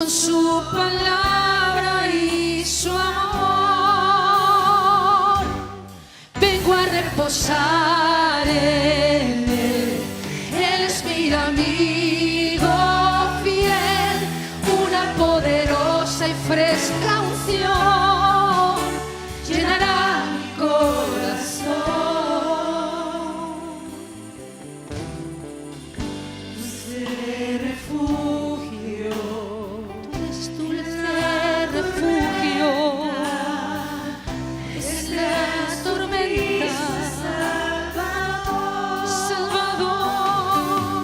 Con su palabra y su amor vengo a reposar en Él. Él es mi amigo fiel, una poderosa y fresca unción llenará mi corazón. Dulce refugio, dulce refugio, es la tormenta, Salvador,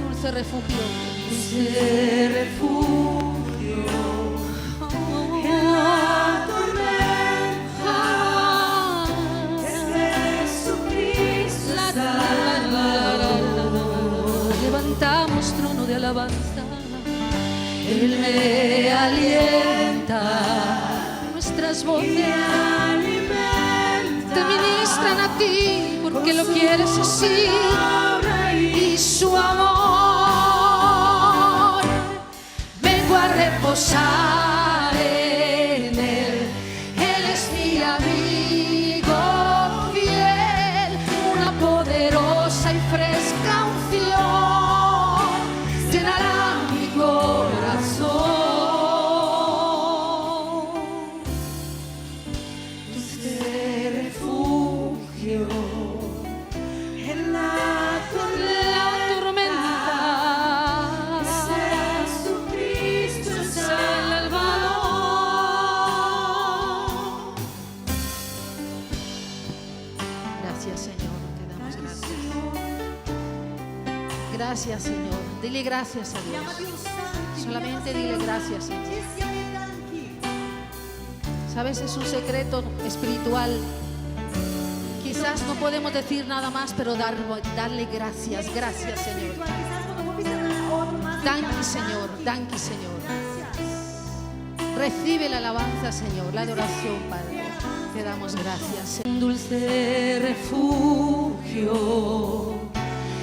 dulce refugio, dulce refugio, en la tormenta, es Jesucristo Salvador. Levantamos trono de alabanza. Él me alienta, nuestras voces te ministran a ti, porque lo quieres así, y su amor. Vengo a reposar en Él, Él es mi amigo fiel, una poderosa y fresca unción llenará mi corazón. Dulce refugio en la tormenta, es Jesucristo el Salvador. Gracias, Señor, te damos gracias. Gracias, Señor. Dile gracias a Dios. Solamente dile gracias, Señor. Sabes, es un secreto espiritual. Quizás no podemos decir nada más, pero darle gracias. Gracias, Señor. Danke, Señor. Danke, Señor. Recibe la alabanza, Señor, la adoración, Padre. Te damos gracias. Un dulce refugio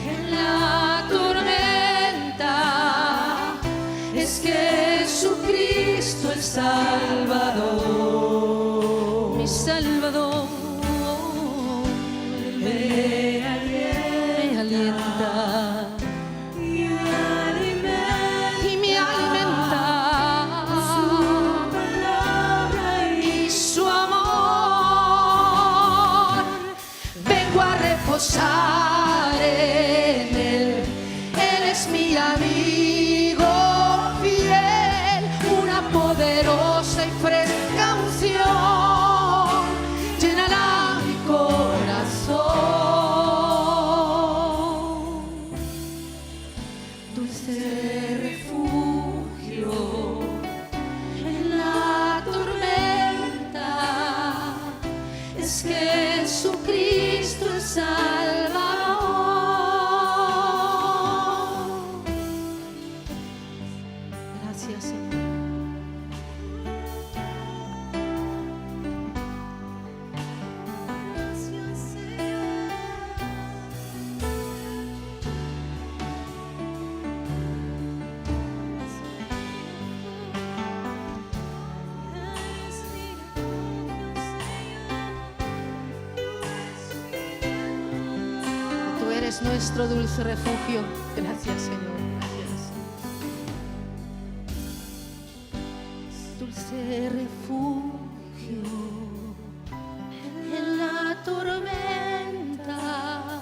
en la tormenta es Jesucristo el Salvador, mi Salvador. Me alienta y me alimenta su palabra y su amor. Vengo a reposar en Él, Él es mi amigo fiel, una poderosa y fresca unción llenará mi corazón. Dulce refugio en la tormenta es Jesucristo el Salvador. Gracias, Señor. Tú eres nuestro dulce refugio. Gracias, Señor. Gracias. Dulce refugio en la tormenta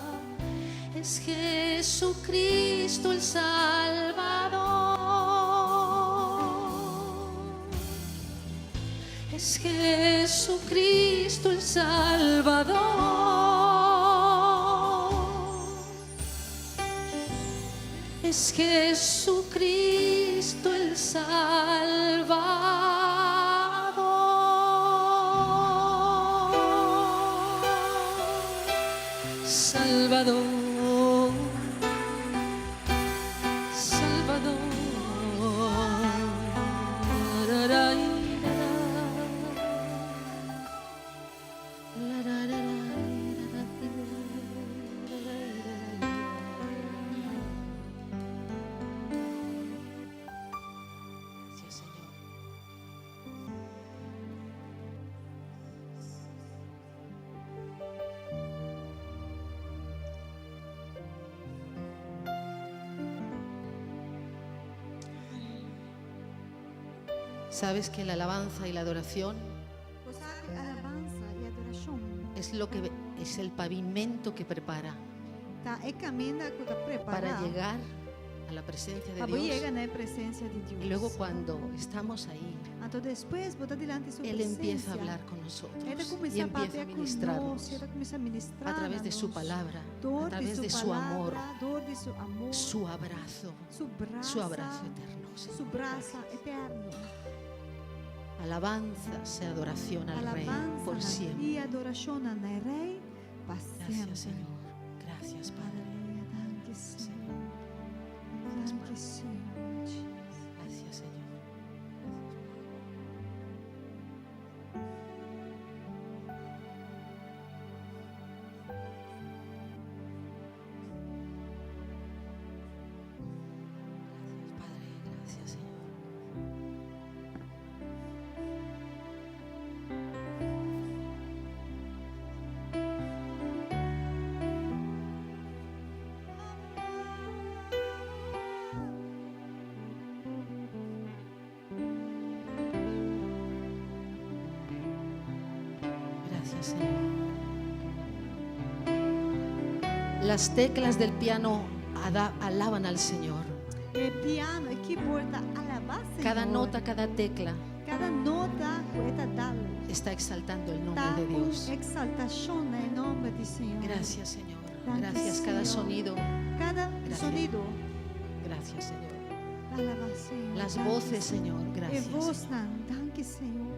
es Jesucristo el Salvador. Es Jesucristo el Salvador. Es Jesucristo el Salvador. Salvador, Salvador. Sabes que la alabanza y la adoración Lo sa che alabanza e adorazione es el pavimento que prepara è cammina che para prepara llegar a la presencia de para llegar Dios. na presença de Deus. Y luego cuando estamos ahí, Então depois botar diante de sua Él empieza a presença. hablar con nosotros Ele y começa a empieza a falar ministrarnos conosco, ele começa a ministrar a través de su nós. palabra, a Dor través de su palavra, amor, dor de seu amor, su abrazo eterno. su Señor. braço eterno. Alabanzas y adoración al Rey Alabanza por siempre. e adoração ao Rei para Gracias, sempre. Señor. Gracias, Padre. Aleluia, danke Senhor. Danke Senhor. Gracias, Señor. Gracias, Padre. Gracias, Señor. Gracias, Señor. Las teclas del piano alaban al Señor. E piano e keyboard alabar Senhor. Cada nota, cada tecla Cada nota poeta dá está exaltando el nombre tá de Dios. exaltação em nome de Senhor. Gracias, Señor. Danke, Gracias. Cada Señor. sonido. Cada Gracias. sonido Gracias, Señor. alaba Senhor. Las Danke, voces, Señor. E Gracias, voz Señor. não, danke Senhor.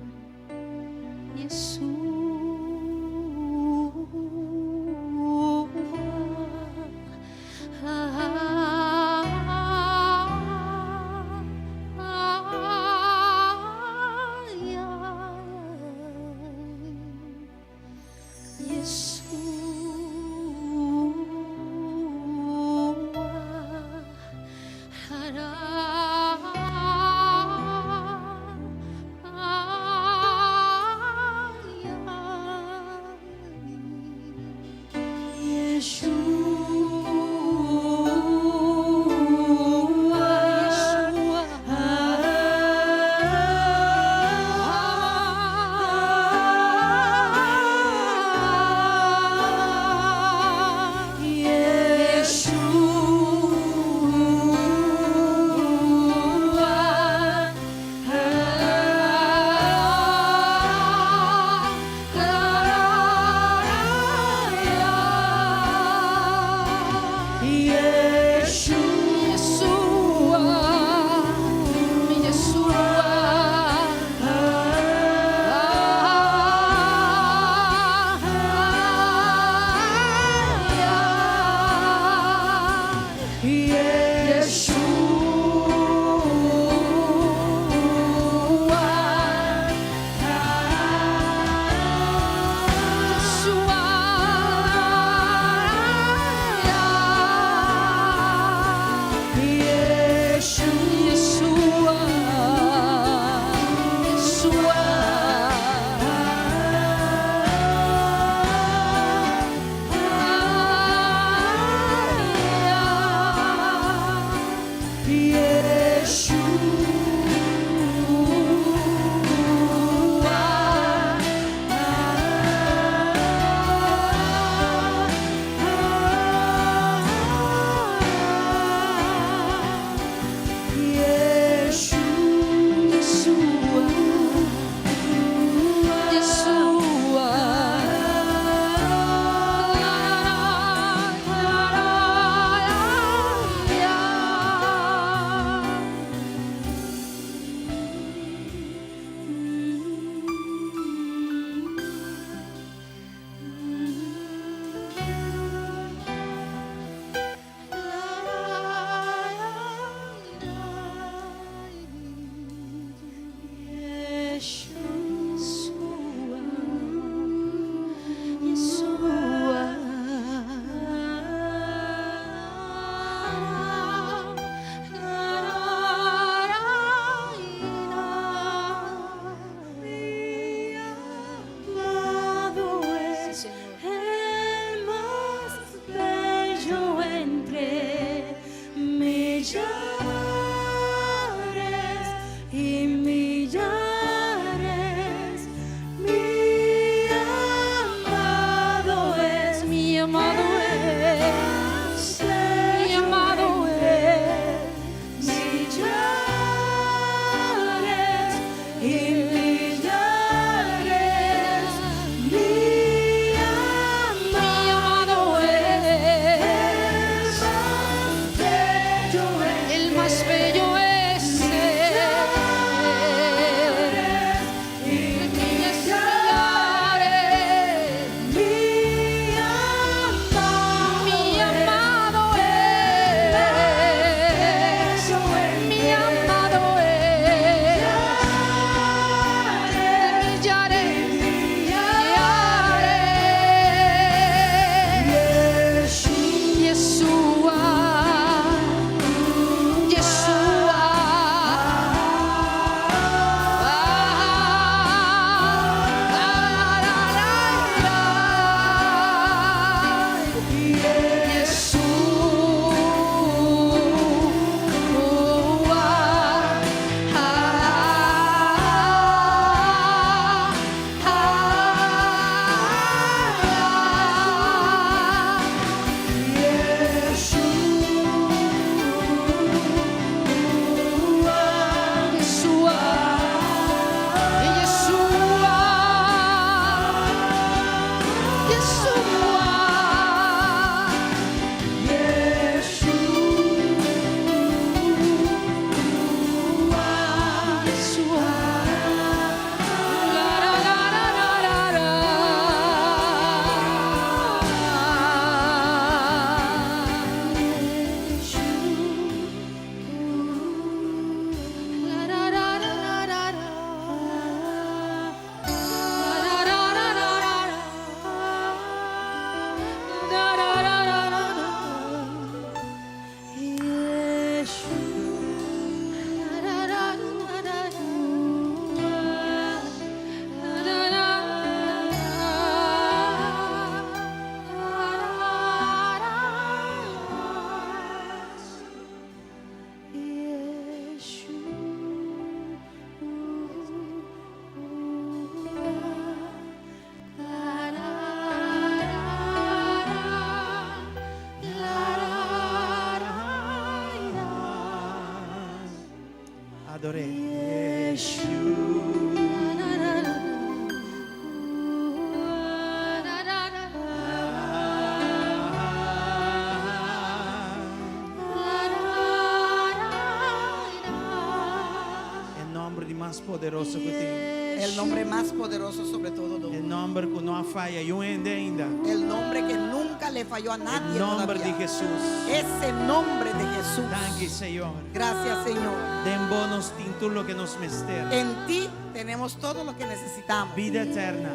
El nombre más poderoso que tem. El nombre más poderoso sobre todo nombre. El nombre que não falha e ainda. El nombre que nunca le falló a nadie El nombre todavía. de Jesús. Ese nombre de Jesús. Danke, Senhor. Gracias, Señor. Den bônus tem tudo lo que nos mester. En ti tenemos todo lo que necesitamos. Vida eterna,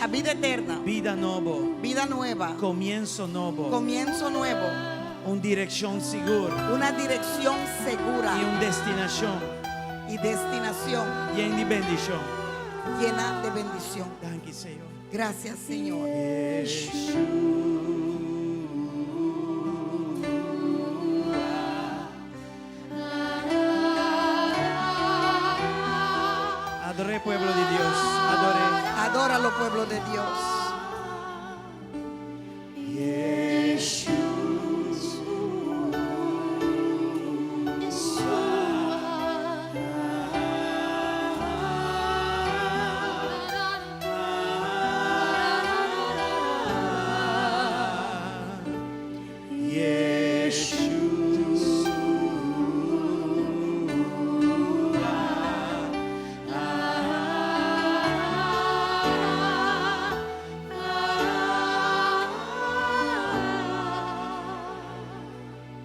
La vida eterna, vida novo, vida nueva, comienzo novo, comienzo nuevo, direção segura una dirección segura e destinação y destinación llena de bendição. llena de bendición. Danke, Senhor. Gracias, Señor. Adoré pueblo de Dios, adoré. Adóralo, pueblo de Dios.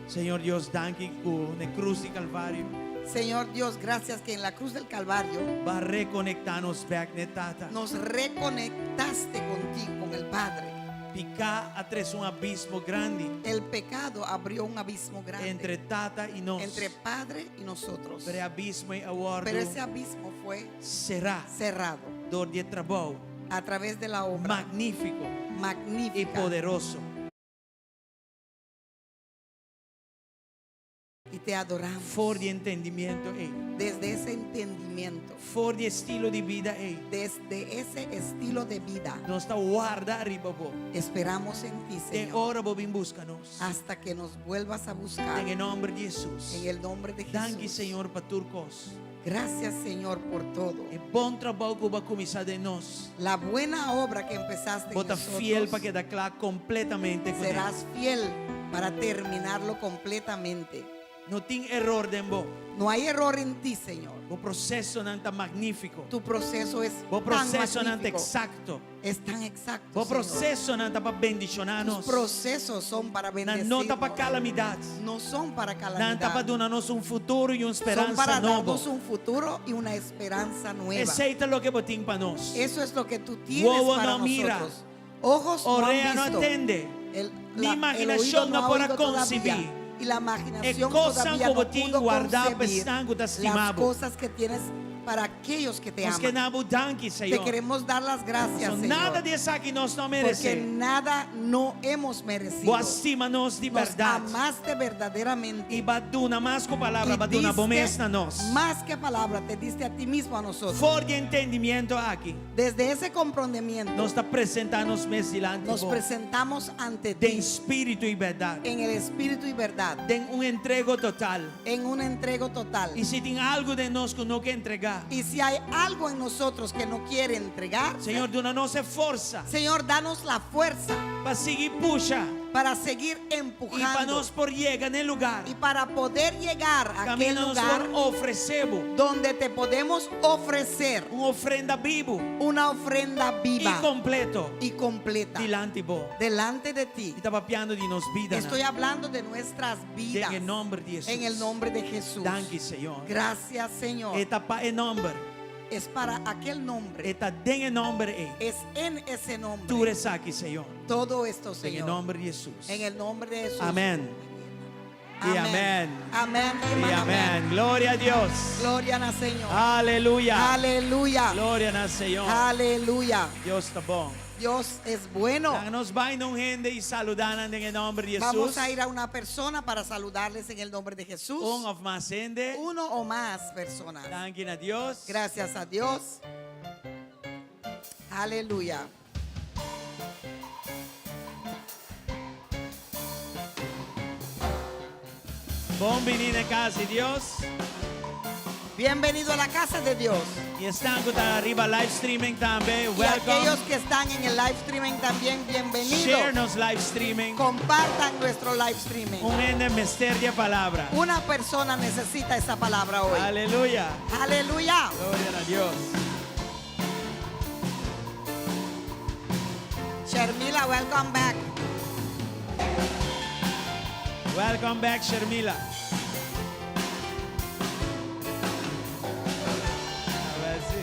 Senhor Deus, danke ku na cruz de Calvário Señor Dios, gracias que en la cruz del Calvario va reconectar-nos back na Tata. nos reconectaste contigo, con el Padre. Picar atrás abismo grande El pecado abrió un abismo grande entre Tata e nós. entre Padre y nosotros. Pero abismo e agora Pero ese abismo fue será cerrado dor de trabalho a través de la obra magnífico e magnífica poderoso. y te adoramos For de entendimento, desde ese entendimiento, for de estilo de vida, desde ese estilo de vida. nós está guarda arriba bo. Esperamos en ti, De Señor, hora bo vim busca-nos. hasta que nos vuelvas a buscar Em nome de Jesus. en el nombre de Danke, Jesús. Senhor, para turcos. Gracias, Señor, por todo. É bom trabalho que vai começar de nós. La buena obra que empezaste en Bota fiel para nosotros, quedar claro completamente com serás fiel para terminarlo completamente. Não tem erro dentro. No hay error en ti, Señor. O processo não está magnífico. Tu proceso es O tan processo não está magnífico, exacto. es tan exacto, O Señor. processo não está para Tus bendicionar-nos. procesos son para Não está para bendecirnos, calamidades. no son para Não está para calamidad, dar-nos futuro e uma son para esperança nova. darnos un futuro y una esperanza nueva. Aceita o que você tem para nós. Eso es lo que tú tienes Uovo para no mira. nosotros. Ojos no Oreja han não visto, atende. la- Mi el imaginación oído no ha podrá oído todavía, concebir. y la É imaginación coisa todavía que no você pudo guardar concebir pensando da las estimado. cosas que tienes para aquellos que te Nós aman. queremos danke, Te Senhor. queremos dar las gracias, So, Señor, nada disso aqui nós não porque merecemos. nada no hemos merecido. Vos estima-nos de Nos verdade. amaste verdaderamente. E baduna mais com a palavra, Y baduna diste bomesta a nós. más que palabra, te diste a ti mismo a nosotros. For de entendimento aqui. Desde ese comprendimiento Nós está apresentando-nos mês delante. nos presentamos ante De ti espírito e verdade. en el espíritu y verdad, De entrego total. en un entrego total. E se tem algo de nós que não quer entregar, Y si hay algo en nosotros que no quiere entregar, Senhor, dona-nos força Señor, danos la fuerza para seguir puxa para seguir e para empujando nós por chegar no lugar. y para poder llegar a aquel Caminho nos lugar oferecemos donde te podemos ofrecer uma ofrenda vivo una ofrenda e viva completo y completa delante bo. delante de ti. E estava piando de nos vida. Estoy hablando de nuestras vidas En el nombre de Jesús. en el nombre de Jesús. Danke, Senhor. Gracias, Señor. Eta pa en nombre. Es para aquel nombre, Eta den en nombre. es en ese Tu nombre eres aquí, Senhor. todo esto, En el Señor. nombre de Jesús. En el nombre de Jesús. Amén. Y amén. Amén. Y hermano, amén. Gloria a Dios. Gloria al Señor. Aleluya. Aleluya. Gloria al Señor. Aleluya. Dios está bom. Dios es bueno. Nos vai não gente y saludan en el nombre de Jesús. Vamos a ir a una persona para saludarles en el nombre de Jesús. Of más gente. Uno o más personas. Danke a Dios. Gracias a Dios. Aleluya. Bom venir a casa de Dios. Bienvenido a la casa de Dios. Y están con arriba live streaming también. Y aquellos Welcome. que están en el live streaming también, bienvenidos. Share nos live streaming. Compartan nuestro live streaming. Un misterio palabra. Una persona necesita esa palabra hoy. Aleluya. Aleluya. Gloria a Dios. Shermila, welcome back. Welcome back, Shermila. A ver si.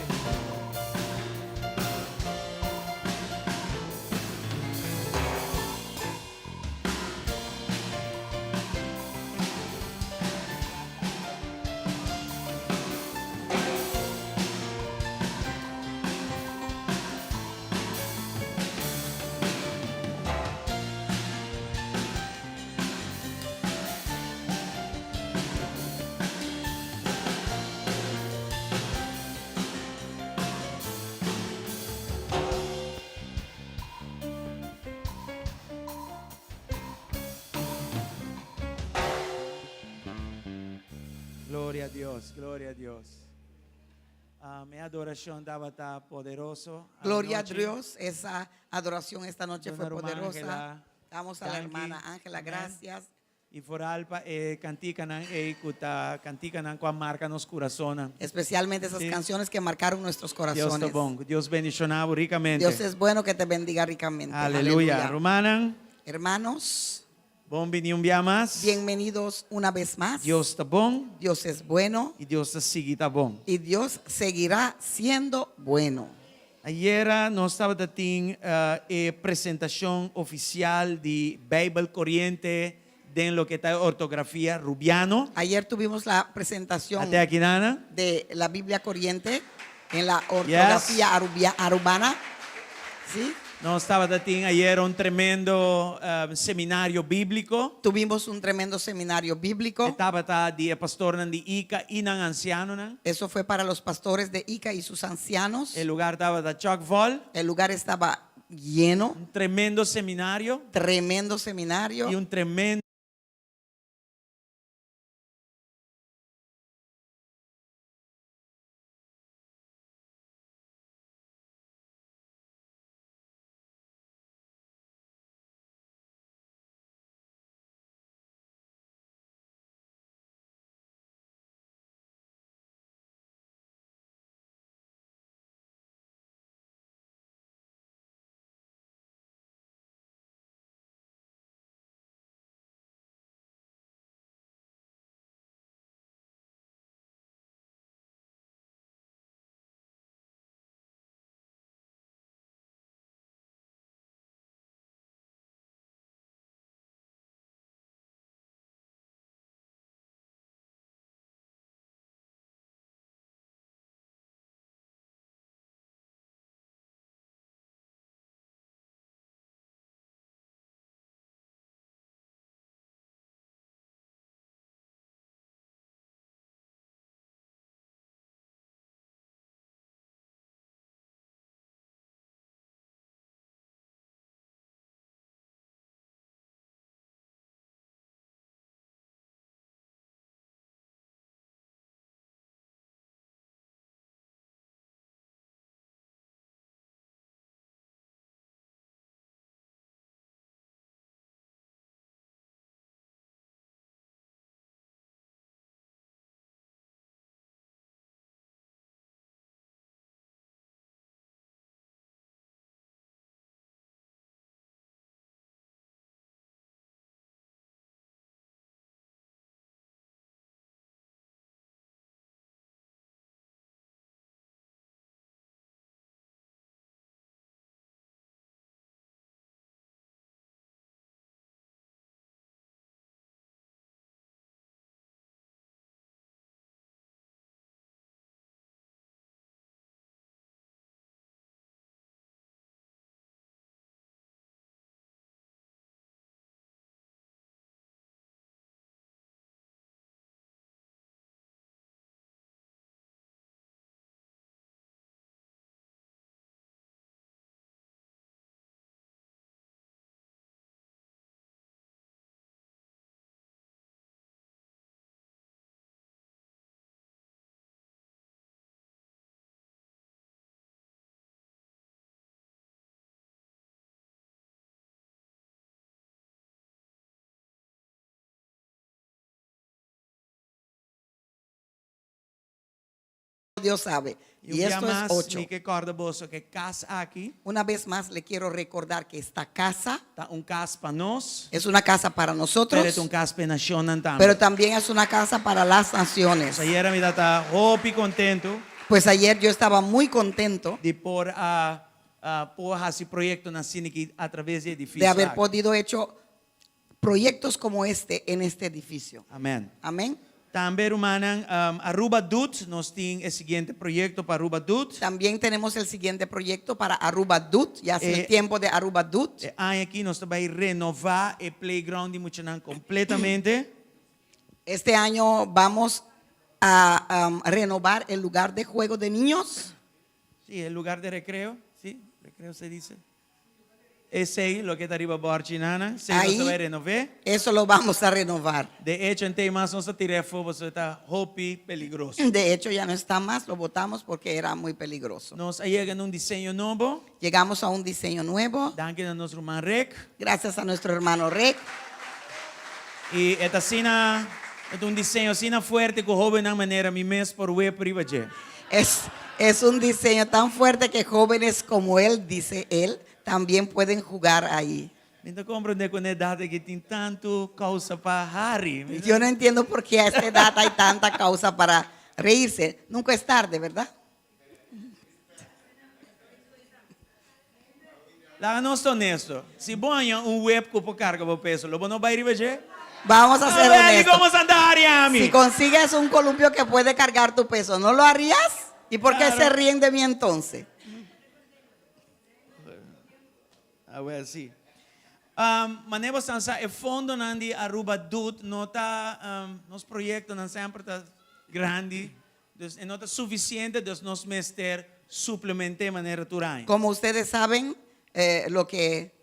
Gloria a Dios, gloria a Dios. Mi adoración estaba tan poderoso. Gloria a Anoche. Dios. Esa adoración esta noche Dona fue hermana poderosa. Ángela, Damos a la Yankee, hermana Ángela, amén. gracias. Y por alpa canticanan canticanan cuan marca nos corazón. Especialmente esas Sí. canciones que marcaron nuestros Dios te corazones. bon. Dios bendicionado ricamente. Dios es bueno, que te bendiga ricamente. Aleluya. Romanan, Hermanos, bon vini un día más. bienvenidos una vez más. Dios está bon Dios es bueno y Dios te sigue tá bon. y Dios seguirá siendo bueno. Ayer nos estaba dating presentación oficial de Bible Corriente de lo que está ortografía rubiano. Ayer tuvimos la presentación Até aquí nana. de la Biblia Corriente en la ortografía arubana. ¿Sí? Nos estaba dating ayer un tremendo seminario bíblico. Tuvimos un tremendo seminario bíblico. Estaba ta de pastor de Ica y nan anciano nan. Eso fue para los pastores de Ica y sus ancianos. El lugar estaba de Chocfall. El lugar estaba lleno, Un tremendo seminario tremendo seminario. y un tremendo Dios sabe. E Y o esto es mais 8. me recorda boso que casa aqui, Una vez más le quiero recordar que esta casa tá casa para nós, es una casa para nosotros, pero casa para nacional também. pero también es una casa para las naciones. Ayer me tá hope contento Pues ayer yo estaba muy contento de por esse projeto na Cine através do edifício. de haber aqui. podido hecho proyectos como este en este edificio. Amém. Amén. Também, Rumanan, Aruba Dut, nós temos o seguinte projeto para Aruba Dut. También tenemos el siguiente proyecto para Aruba Dut. Ya es el tiempo de Aruba Dut. Aqui nós também renovar o playground de Muchanan completamente. Este año vamos a renovar el lugar de juego de niños. Sí, el lugar de recreo, sí, recreo se dice. Ese ahí, lo que está arriba por Chinana, se Ahí. va a renovar. Eso lo vamos a renovar. De hecho, en temas no se tira fuego, se está hopi peligroso. De hecho, ya no está más, lo botamos porque era muy peligroso. Nos llegan un diseño nuevo, Llegamos a un diseño nuevo, danke a nuestro hermano Rec. gracias a nuestro hermano Rec. Y esta cena, es un diseño cena fuerte que joven de manera mi mes por web privado. Es un diseño tan fuerte que jóvenes como él, dice él, también pueden jugar ahí. Me comprende con edad que tiene tanto causa para Harry. Yo no entiendo por qué a esta edad hay tanta causa para reírse. Nunca es tarde, ¿verdad? La no es honesto. Si ponía un web que por carga por peso, lo no va a ir a Vamos a ser honestos. ¿Cómo se anda Ariami? Si consigues un columpio que puede cargar tu peso, ¿no lo harías? ¿Y por qué Claro. se ríen de mí entonces? A ver, sí. Manevo sansa e fondo nandi Aruba Dut nota nos proyectos não sempre tá grande, dus não tá suficiente, dus nos mester suplemente maneira turai. Como ustedes saben, lo que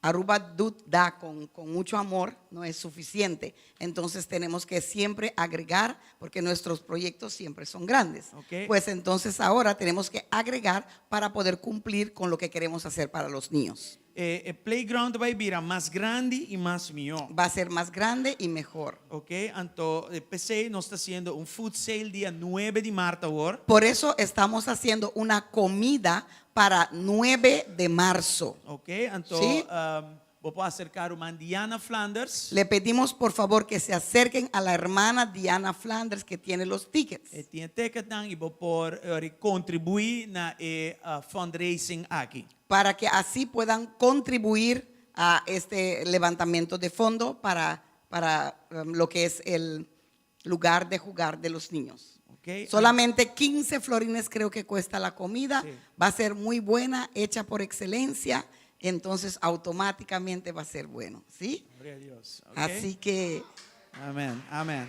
Aruba Dut da con mucho amor no es suficiente. Entonces tenemos que siempre agregar, porque nuestros proyectos siempre son grandes. Ok. Pues entonces ahora tenemos que agregar para poder cumplir con lo que queremos hacer para los niños. El playground vai virar mais grande e mais melhor. Va a ser más grande y mejor. Ok, então PC nos está haciendo un food sale dia 9 de março agora. Por eso estamos haciendo una comida para 9 de marzo. Ok, então Sí. vou acercar uma Diana Flanders. Le pedimos por favor que se acerquen a la hermana Diana Flanders que tiene los tickets. Tinha teketan e vou por contribuir na fundraising aqui. Para que así puedan contribuir a este levantamiento de fondo para lo que es el lugar de jugar de los niños. Ok, Solamente 15 florines creo que cuesta la comida. Sí. Va a ser muy buena, hecha por excelencia. Entonces automáticamente va a ser bueno, ¿sí? Gloria a Deus. Ok? Así que Amém, amém.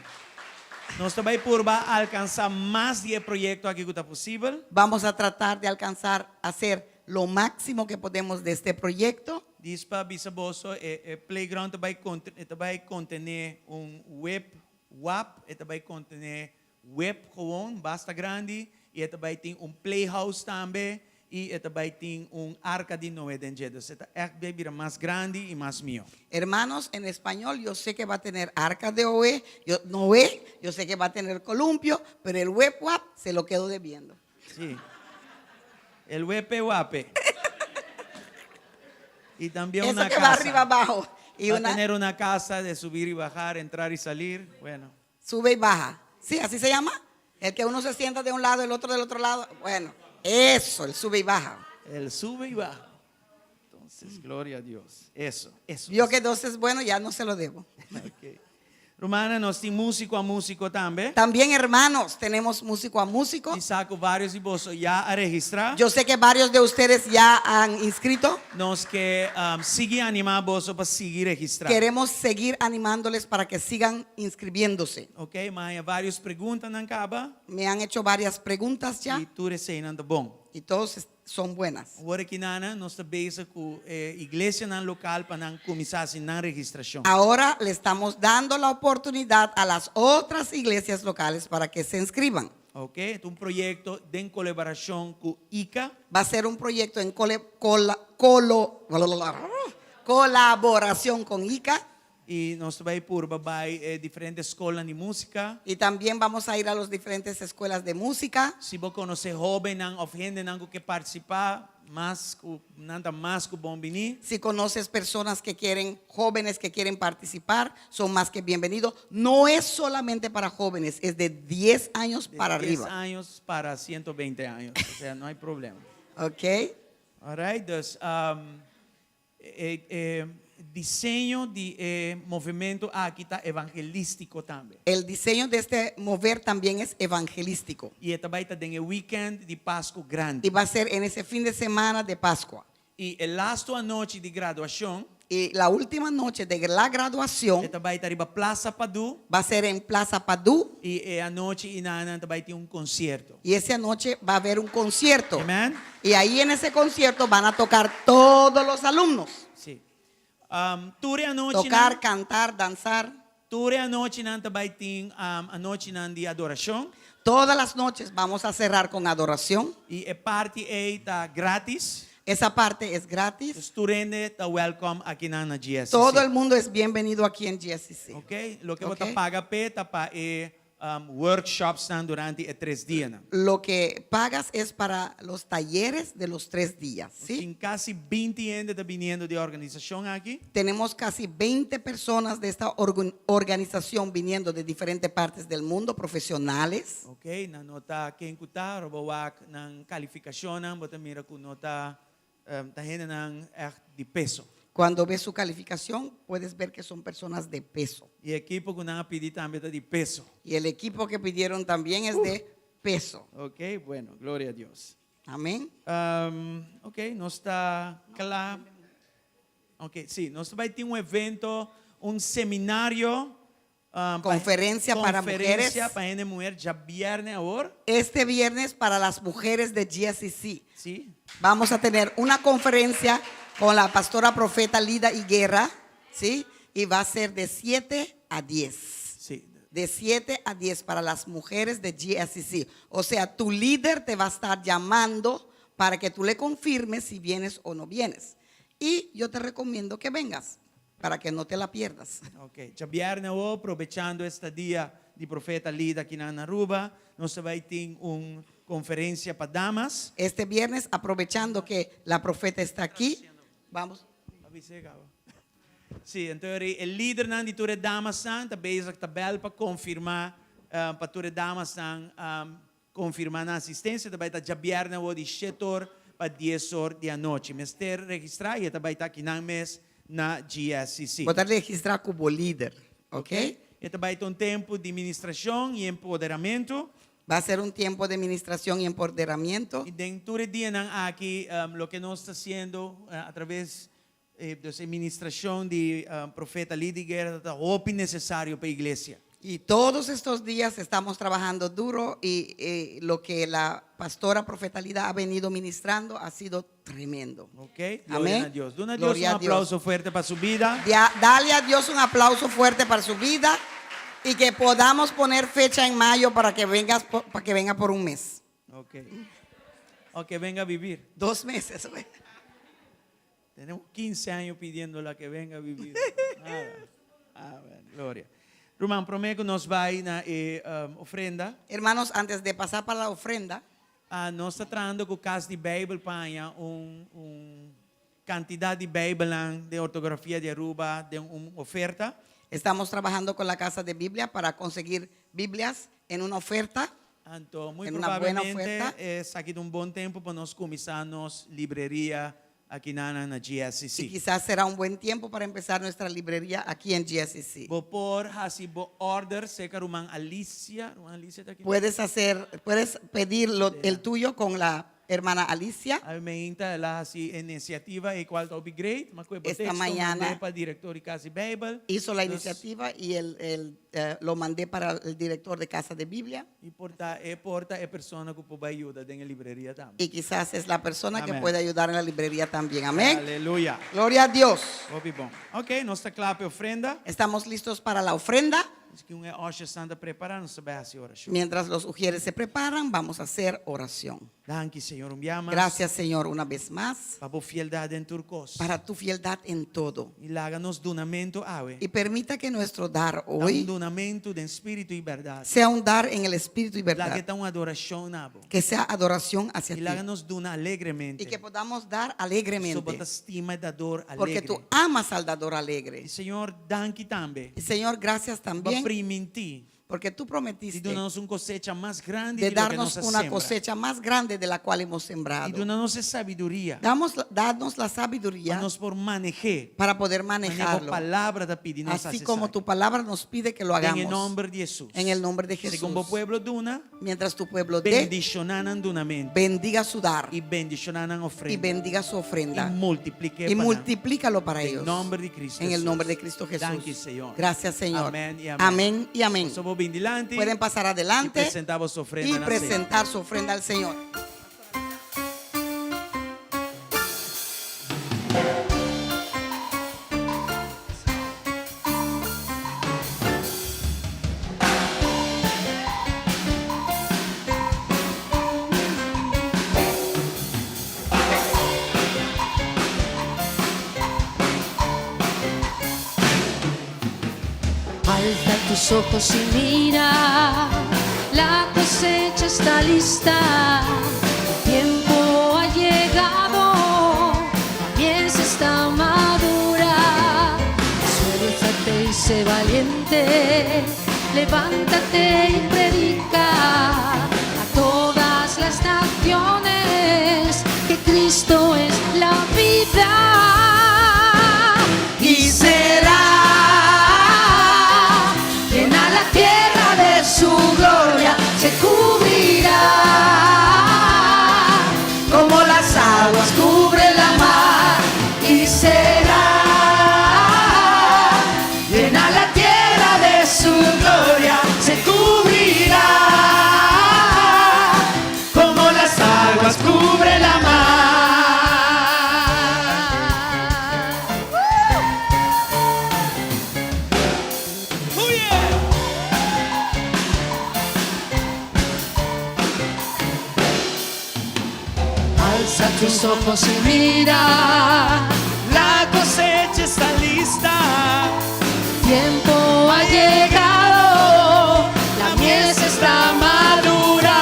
Nós também por alcançar mais de projeto aqui que está possível. vamos a tratar de alcanzar a hacer lo máximo que podemos de este proyecto. Diz para Bisaboso, playground vai contener web WAP, vai contener web gewoon, basta grande, e vai ter playhouse também, e vai ter arca de Noé dentro. Vai virar mais grande e mais melhor. Hermanos, en español yo sé que va a tener arca de Noé, yo sé que va a tener columpio, pero el web WAP se lo quedo debiendo. Sí. El WP. Y también Eso una que casa. va arriba abajo y Va a una tener una casa de subir y bajar, entrar y salir. Bueno, sube y baja. ¿Sí? ¿Así se llama? El que uno se sienta de un lado, el otro del otro lado. Bueno, eso, el sube y baja. el sube y baja. Entonces, gloria a Dios. Eso. Vio que dos es bueno, ya no se lo debo. Ok. Romana, nós temos músico a músico também. También, hermanos, tenemos músico a músico. E saco vários de vocês já a registrar. Yo sé que varios de ustedes ya han inscrito. Nós que seguir animar vocês para seguir registrar. Queremos seguir animándoles para que sigan inscribiéndose. Ok, mas há várias perguntas na caba. Me han hecho varias preguntas ya E tudo é bom. y todos son buenas. Agora aqui nós estamos bezig com igreja na local para começar a registração. Ahora le estamos dando la oportunidad a las otras iglesias locales para que se inscriban. Ok, é projeto de colaboração com ICA. Va a ser un proyecto en colaboración con ICA. E nós vai por babai diferentes escolas de música. Y también vamos a ir a las diferentes escuelas de música. Se você conhecer jovem ou gente que participar, nada mais que bom venir. Si conoces personas que quieren, jóvenes que quieren participar, son más que bienvenidos. No es solamente para jóvenes, es de 10 años De para 10 arriba. anos para 120 anos. Ou seja, não há problema. ¿Ok? Alright, dus diseño de movimento aqui está evangelístico também. El diseño de este mover también es evangelístico. E também está em weekend de Páscoa grande. Y va a ser en ese fin de semana de Pascua. E a last noite de graduação, Y la última noche de la graduación também está riba Plaza Padu. va a ser en Plaza Padú. E a noite inana também tem concerto. Y esa noche va a haber un concierto. Amen? Y ahí en ese concierto van a tocar todos los alumnos. Sim. Ture a noite Tocar, cantar, danzar. Ture a noite também tem a noite de adoração. Todas las noches vamos a cerrar con adoración. E a parte está grátis. Esa parte es gratis. Studenten está welcome aqui na GSCC. Todo el mundo es bienvenido aquí en GSCC. Ok? Lo que Ok. você paga para workshops durante 3 dias. Lo que pagas es para los talleres de los 3 días. ¿sí? Tem quase 20 gente está vindo de organização aqui. Tenemos casi 20 personas de esta organización viniendo de diferentes partes del mundo, profesionales. Ok? Na nota quem kuta, robawak ng qualificação, bota mira ku nota tahena ng de peso. Cuando ves su calificación, puedes ver que son personas de peso. E equipo que nang pedi também está de peso. Y el equipo que pidieron también es de peso. Ok? Bueno, glória a Deus. Amén. Ok, nós está claro. Ok, sim, nós vai ter evento, seminário. Conferencia para mujeres. Conferência para gente mulher, já viernes agora. Este viernes para las mujeres de GSCC. Sim. Vamos a tener una conferencia con la pastora profeta Lida Higuera, ¿sí? Y va a ser de 7 a 10. Sim. De 7 a 10 para las mujeres de GSCC. O sea, tu líder te va a estar llamando para que tú le confirmes si vienes o no vienes. Y yo te recomiendo que vengas para que no te la pierdas. Ok, já viernes agora, aproveitando este dia de profeta Lida aqui na Aruba, nós vai ter conferência para damas. Este viernes, aprovechando que la profeta está aquí, vamos. Sim, então o líder de todas as damas está bezig tabel para confirmar, para todas as damas confirmar a assistência, também está já viernes agora de 7 horas para 10 horas da noite. Mas ter registrar e também está aqui na mês na GSCC. Voy a registrar como líder, ¿ok? E também tem tempo de ministração e empoderamento. Va a ser un tiempo de administración y empoderamiento. E dentro do dia aqui, o que nós está fazendo através da administração de profeta Lidiger, está o necessário para a igreja. Y todos estos días estamos trabajando duro y lo que la pastora profeta Lida ha venido ministrando ha sido tremendo. Ok? Amén. Glória a Deus. Dona Deus Gloria a Dios. aplauso fuerte para sua vida. Dale a Dios un aplauso fuerte para su vida y que podamos poner fecha en mayo para que venga por un mes. Ok. O que venga a vivir. 2 meses. Güey. Tenemos 15 años pidiéndola que venga a vivir. Amén. Gloria. Román, prometo que nos va a ir a ofrenda. Hermanos, antes de pasar para la ofrenda, Nós está trazendo com o caso de Bíblia para quantidade de Bíblia de ortografia de Aruba, de uma oferta. estamos trabajando con la Casa de Biblia para conseguir Biblias en una oferta. Então, muito Tem uma buena provavelmente, oferta. é aqui de bom tempo para nós começarmos livraria aqui na Y GSCC. quizás será un buen tiempo para empezar nuestra librería aquí en GSCC. Vou pôr, assim, vou order, seca Román Alicia. Román Alicia está aqui. Puedes pedir el tuyo con la hermana Alicia. A meinta ela assim iniciativa e qual upgrade, mas que Esta mañana para diretor de Casa Bíblia. Hizo la iniciativa y lo mandé para el director de Casa de Biblia. E porta é persona que pode ajudar na livraria também. Y quizás es la persona que Amén. puede ayudar en la librería también. Amén. Aleluia. Gloria a Dios. Obi bom. Ok, nós está claro para ofrenda. Estamos listos para la ofrenda. Diz que Osha Santa preparando, se vai a oração. Mientras los ujieres se preparan, vamos a hacer oración. Dank je, Señor. Umbiamas. Gracias, Señor, una vez más Para fieldade en turcos. para tu fieldad en todo. E láganos donamento awe. Y permita que nuestro dar Un hoy donamento de espírito y verdad. sea un dar en el espíritu y verdad. Laga una adoración nabo. Que sea adoración hacia E ti. láganos dona alegremente. Y que podamos dar Sob alegremente. a estima e dador Porque alegre. tú amas al dador alegre. E Señor, danke tambe. Y Señor, gracias Ba también prima em ti. porque tú E prometiste donanos cosecha mais grande de de lo que darnos nos una sembra. cosecha más grande de la cual hemos E sembrado. donanos sabedoria. Danos la sabiduría Para nos por manejar. para poder Manejo manejarlo. palavra da pedi nos Así como tu palabra nos pide que lo En el hagamos. nombre de Jesús. En el nombre de Jesús. Segundo pueblo duna. Mientras tu pueblo dé, Bendicionanan donamento. bendiga su dar Y bendicionanan y ofrenda. bendiga su ofrenda. Y multiplique. Y multiplícalo para En ellos. el nombre de Cristo En el Jesús. nombre de Cristo Jesús. Danke, Señor. Gracias, Señor. Amén y amén. Amén y amén. Somos bendilantes. Pueden pasar Y adelante presentamos su ofrenda. y en la cena. presentar su ofrenda al Señor. Alza tus ojos y mira, la cosecha está lista, el tiempo ha llegado, la mies está madura. Esfuérzate y sé valiente, levántate y predica a todas las naciones que Cristo es la vida. Y será llena la tierra de su gloria, se cubrirá como las aguas cubre la mar. Y será llena la tierra de su gloria, se cubrirá como las aguas cubre la mar. Muy bien. Alza tus ojos y mira, La cosecha está lista. tiempo ha llegado, la mies está madura.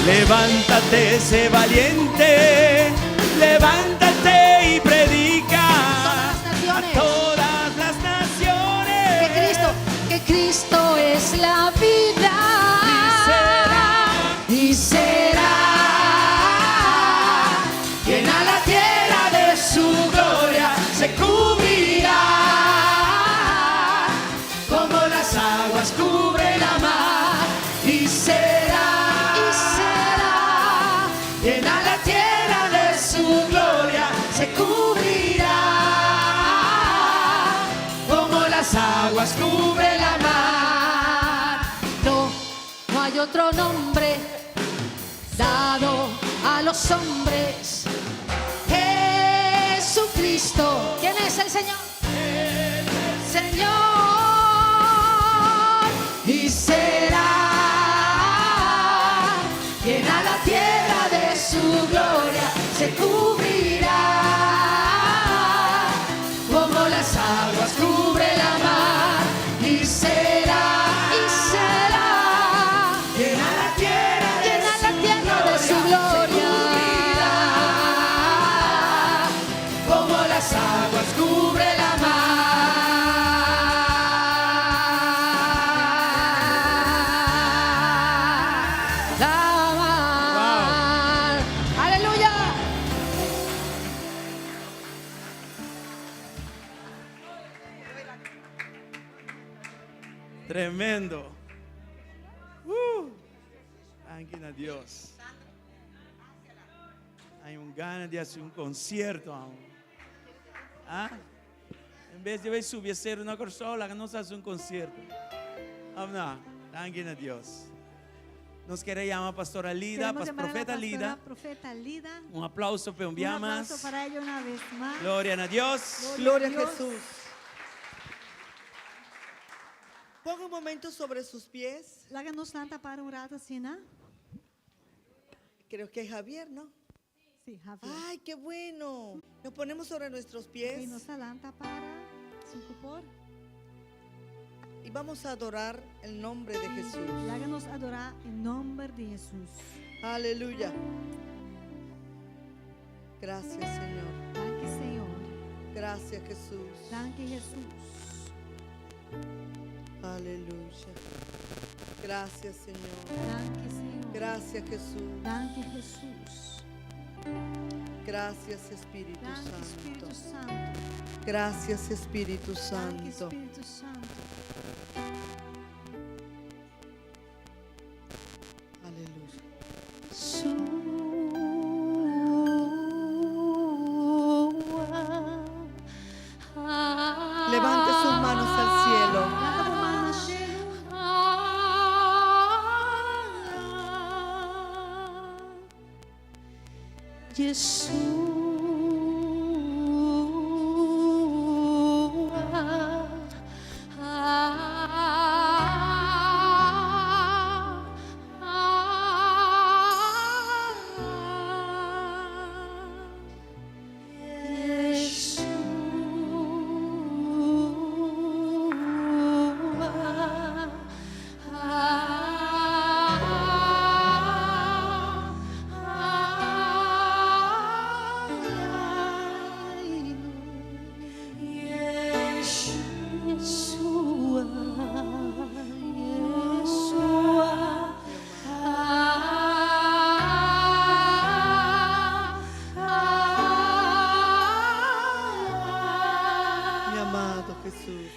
Levántate, sé valiente. Levántate y predica a todas las naciones. Que Cristo es la vida. Y será llena la tierra de su gloria, se cubrirá como las aguas cubre la mar. Y será llena la tierra de su gloria, se cubrirá como las aguas cubre la mar. No, no hay otro nombre dado a los hombres. Jesucristo. ¿Quién es el Señor? El Señor. Y será llena la tierra de su gloria, se cubrirá como las aguas cubre la mar. Y será llena la tierra de su gloria, como las aguas cubre la mar. La mar. Aleluya. Tremendo. Gracias a Dios. Hay un ganas de hacer un concierto aún. ¿Ah? En vez de subir a hacer una consola, que nos hace un concierto. Vamos a gracias a Dios. Nos quiere llamar Pastora Lida, Queremos llamar a la Profeta pastora Lida. Profeta Lida. Un aplauso para Un enviamos. aplauso para ella una vez más. Gloria a Dios. Gloria a Dios. Jesús. Ponga un momento sobre sus pies. Laga nos lanta para un rato assim, né? creo que es Javier, ¿no? Sí, Javier. Ay, qué bueno. Nos ponemos sobre nuestros E pies nos adelanta para se compor y vamos a adorar el nombre de Jesús. e háganos adorar em nome de Jesus. Aleluya. Gracias, Señor. Danke, Senhor. Gracias, Jesús. Danke, Jesus. Aleluya. Gracias, Señor. Danke, Senhor. Gracias, Jesús. Danke, Jesus. Gracias, Espíritu Danke, Santo. Espírito Santo. Gracias, Espíritu Danke, Santo. Espírito Santo. Aleluya. Levante sus manos al cielo. Levanta a mão no cielo. Mi amado Jesús.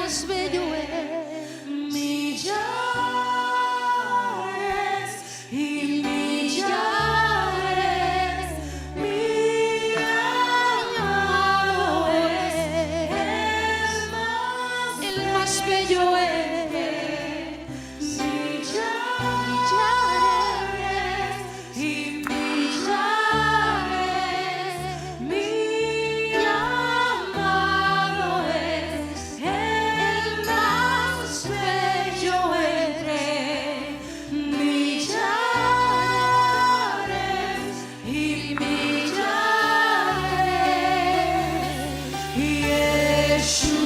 Más bello es, millares y millares, mi amado es, el más bello es, millares y millares, mi amado es, el más bello entre millares y millares, y Jesús.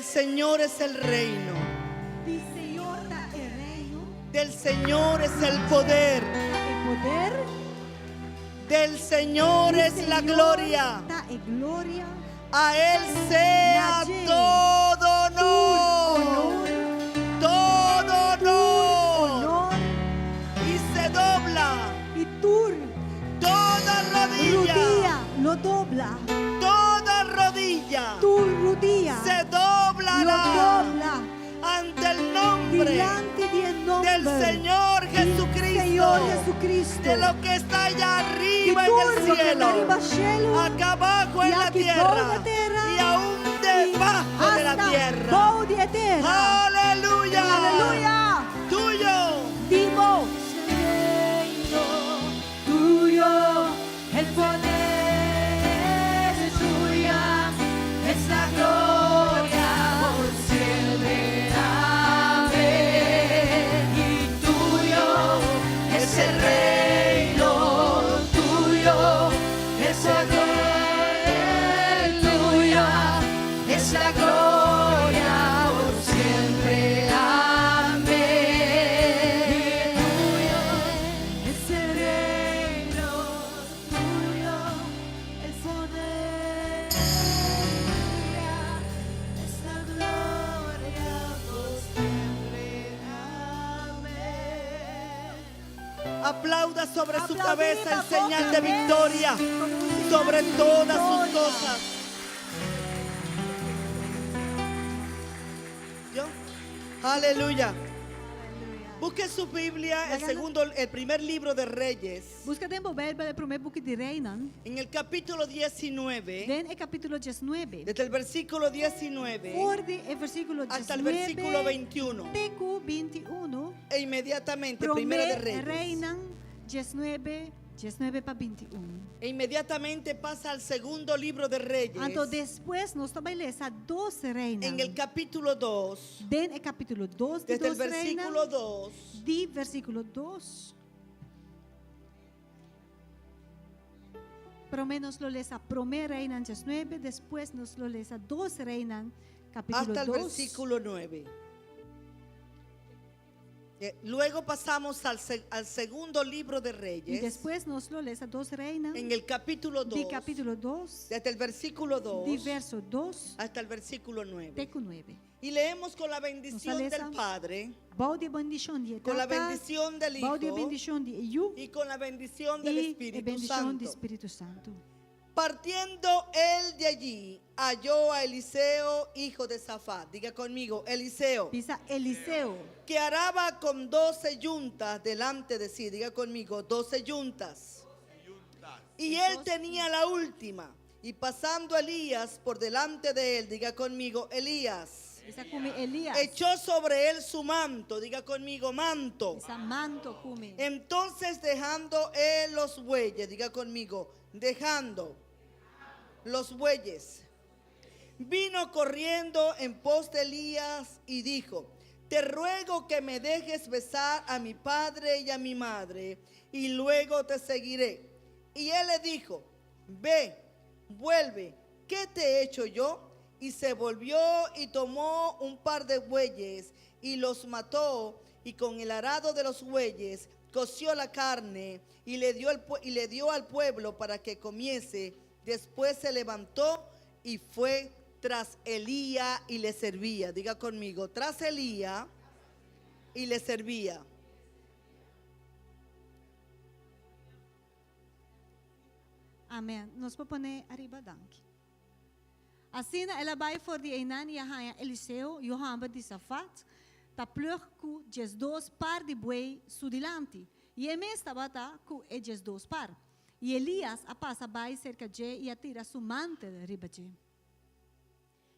Del Señor es el reino. Di Senhor dá o reino, Del Señor es el poder. o poder. Del Señor Di es la Senhor gloria. dá a glória. A Él sea Nadie. todo honor. Honor, Todo honor. honor Y se dobla e tur. toda rodilla. Rodilla lo dobla. Toda rodilla Tu rodilla se lo doblará dobla ante el nombre delante del nombre del Señor del Jesucristo. Señor Jesucristo. De lo que está allá De arriba todo en lo el que está cielo, arriba al cielo, acá abajo en y la aquí tierra, bajo la tierra, y aún debajo de la hasta tierra. bajo de tierra. Aleluya. Aleluya. Tuyo. Dimos. Tuyo el poder es tuya, es la gloria por siempre. Amén. Y tuyo es el reino, tuyo es el reino, tuya es la gloria por siempre. Amén. Es el reino tuyo, el poder, es la gloria por siempre. Amén. Aplauda sobre su Aplaudid cabeza en a señal de voces victoria como un señal sobre de todas sus victoria. cosas. ¿Yo? Aleluya. Busque su Biblia, el primer libro de Reyes, Busca tempo Bijbel, el primer boek de Reinan. en el capítulo 19, Den el capítulo 19. desde el versículo 19 Voor de versículo 19. hasta el versículo 21. Teku 21. E inmediatamente, primera de Primer Reyes. Reinan 19, 19 para 21. E inmediatamente pasa al segundo libro de Reyes, Então depois nós também lemos a 12 Reinan. en el capítulo 2, Den el capítulo 2 de desde el 12 versículo Reinan. 2 De versículo 2. Primeiro nós lo lemos a 1 Reinan 19, depois nós lo lemos a 12 Reinan capítulo hasta el 2. versículo 9. Luego pasamos al segundo libro de E Reyes, depois nós lo lemos a 12 Reinan en el capítulo 2, de capítulo 2, desde el versículo de 2 verso 2 hasta el versículo 9. teco 9. Y leemos con la bendición Nos del aleza. Padre, Bau de bendição de con la Tata, bendición del bau de Hijo bendição de Iu y con la bendición del e a Espíritu bendição do Santo. Espírito Santo. Partiendo él de allí, halló a Eliseo, hijo de Safat. Diga conmigo, Eliseo, Pisa Eliseu, que araba con 12 yuntas delante de sí. Diga conmigo, 12 yuntas. Y él tenía la última. Y pasando Elías por delante de él, diga conmigo, Elías, Pisa come Elias, echó sobre él su manto. Diga conmigo, manto. Pisa manto come. Entonces dejando él los bueyes, diga conmigo, dejando los bueyes, vino corriendo en pos de Elías y dijo: te ruego que me dejes besar a mi padre y a mi madre, y luego te seguiré. Y él le dijo: ve, vuelve, ¿qué te he hecho yo? Y se volvió y tomó un par de bueyes y los mató, y con el arado de los bueyes coció la carne y le dio al pueblo para que comiese. Después se levantó y fue tras Elías y le servía. Diga conmigo, tras Elías y le servía. Amém. Nós vamos pôr arriba dank. Assim, ela vai for de Einan e a Eliseu, Johanba de Safat, ta plug ku jes dos par de buey sudilante. E ele estava com e jes dos par. E Elias a passa vai cerca de e atira su mante riba de.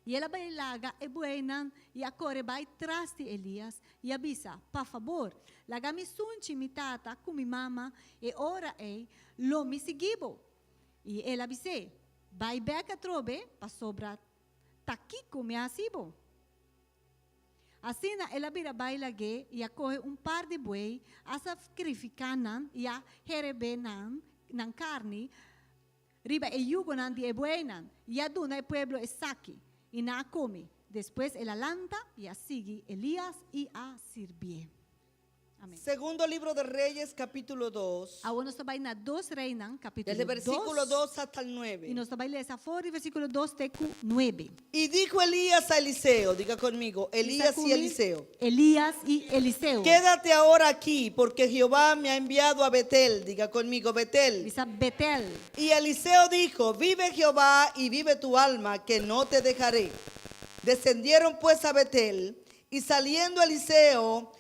E ela vai laga e buenan e a corre vai tras de Elias e avisa, pa favor, laga mi sunci mi tata com mi mama e ora ei lo mi seguibo. E ela avise, vai beca trobe pa sobra taki come asibo. Assim ela vira vai lage e a corre par de buey a sacrificanan e a herebenan nan carne riba e yugonan di e buenan e a duna e pueblo e saki e na come Después el alanta y a sigue Elías y a sirvié. Amén. Segundo libro de Reyes, capítulo 2. Ahora nos vai na 2 Reinan, capítulo Desde versículo 2. 2 hasta el 9. Y nos vai ler essa fora, versículo 2 teco 9. Y dijo Elías a Eliseo, diga conmigo, Elías y Eliseo, Elías y Eliseo. quédate ahora aquí, porque Jehová me ha enviado a Betel, diga conmigo, Betel. Dice Betel. Y Eliseo dijo, vive Jehová y vive tu alma, que no te dejaré. Descendieron pues a Betel, y saliendo a Eliseo,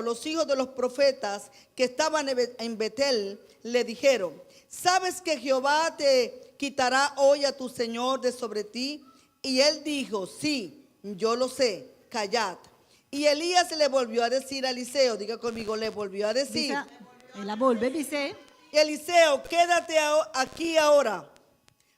los hijos de los profetas que estaban en Betel, le dijeron, ¿sabes que Jehová te quitará hoy a tu Señor de sobre ti? Y él dijo, sí, yo lo sé, callad. Y Elías le volvió a decir a Eliseo, diga conmigo, le volvió a decir, Dice, ela volve dice, Eliseo, quédate aquí ahora,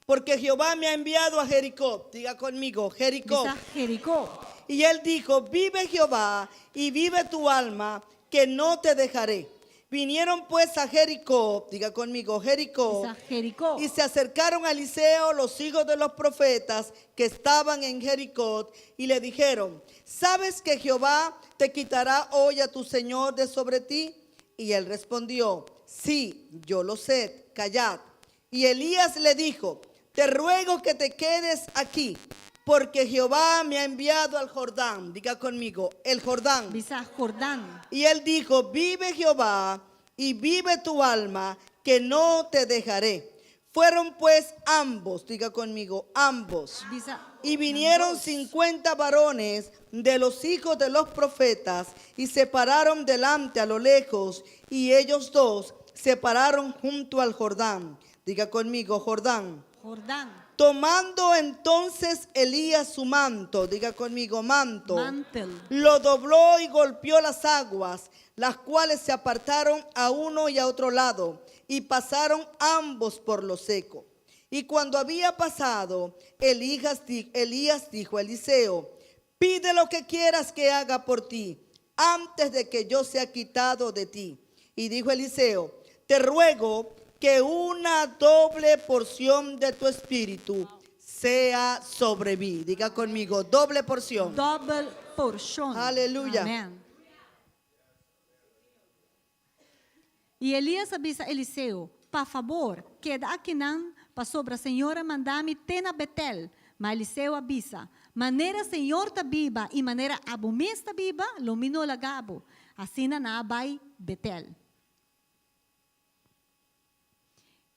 porque Jehová me ha enviado a Jericó. Diga conmigo, Jericó. dice Jericó. Y él dijo, vive Jehová y vive tu alma, que no te dejaré. Vinieron pues a Jericó, diga conmigo, Jericó. Dice Jericó. Y se acercaron a Eliseo los hijos de los profetas que estaban en Jericó y le dijeron, ¿sabes que Jehová te quitará hoy a tu Señor de sobre ti? Y él respondió, sí, yo lo sé, callad. Y Elías le dijo, te ruego que te quedes aquí, porque Jehová me ha enviado al Jordán. Diga conmigo, el Jordán. Dice Jordán. Y él dijo, vive Jehová y vive tu alma, que no te dejaré. Fueron pues ambos, diga conmigo, ambos. Dice Y vinieron 50 varones de los hijos de los profetas y se pararon delante a lo lejos, y ellos dos se pararon junto al Jordán. Diga conmigo, Jordán. Jordán. Tomando entonces Elías su manto, diga conmigo, manto, Mantel. lo dobló y golpeó las aguas, las cuales se apartaron a uno y a otro lado, y pasaron ambos por lo seco. Y cuando había pasado, Elías dijo a Eliseo, pide lo que quieras que haga por ti, antes de que yo sea quitado de ti. Y dijo Eliseo, te ruego que una doble porción de tu espíritu sea sobre mí. Diga conmigo, doble porción. Double portion. Aleluya. Amén. E Elias avisa Eliseu, por favor, queda aqui não, para sobre a senhora mandar-me tena Betel. Mas Eliseu avisa, maneira senhor ta biba e maneira abumês ta biba, lomino lagabo. Assim na vai Betel.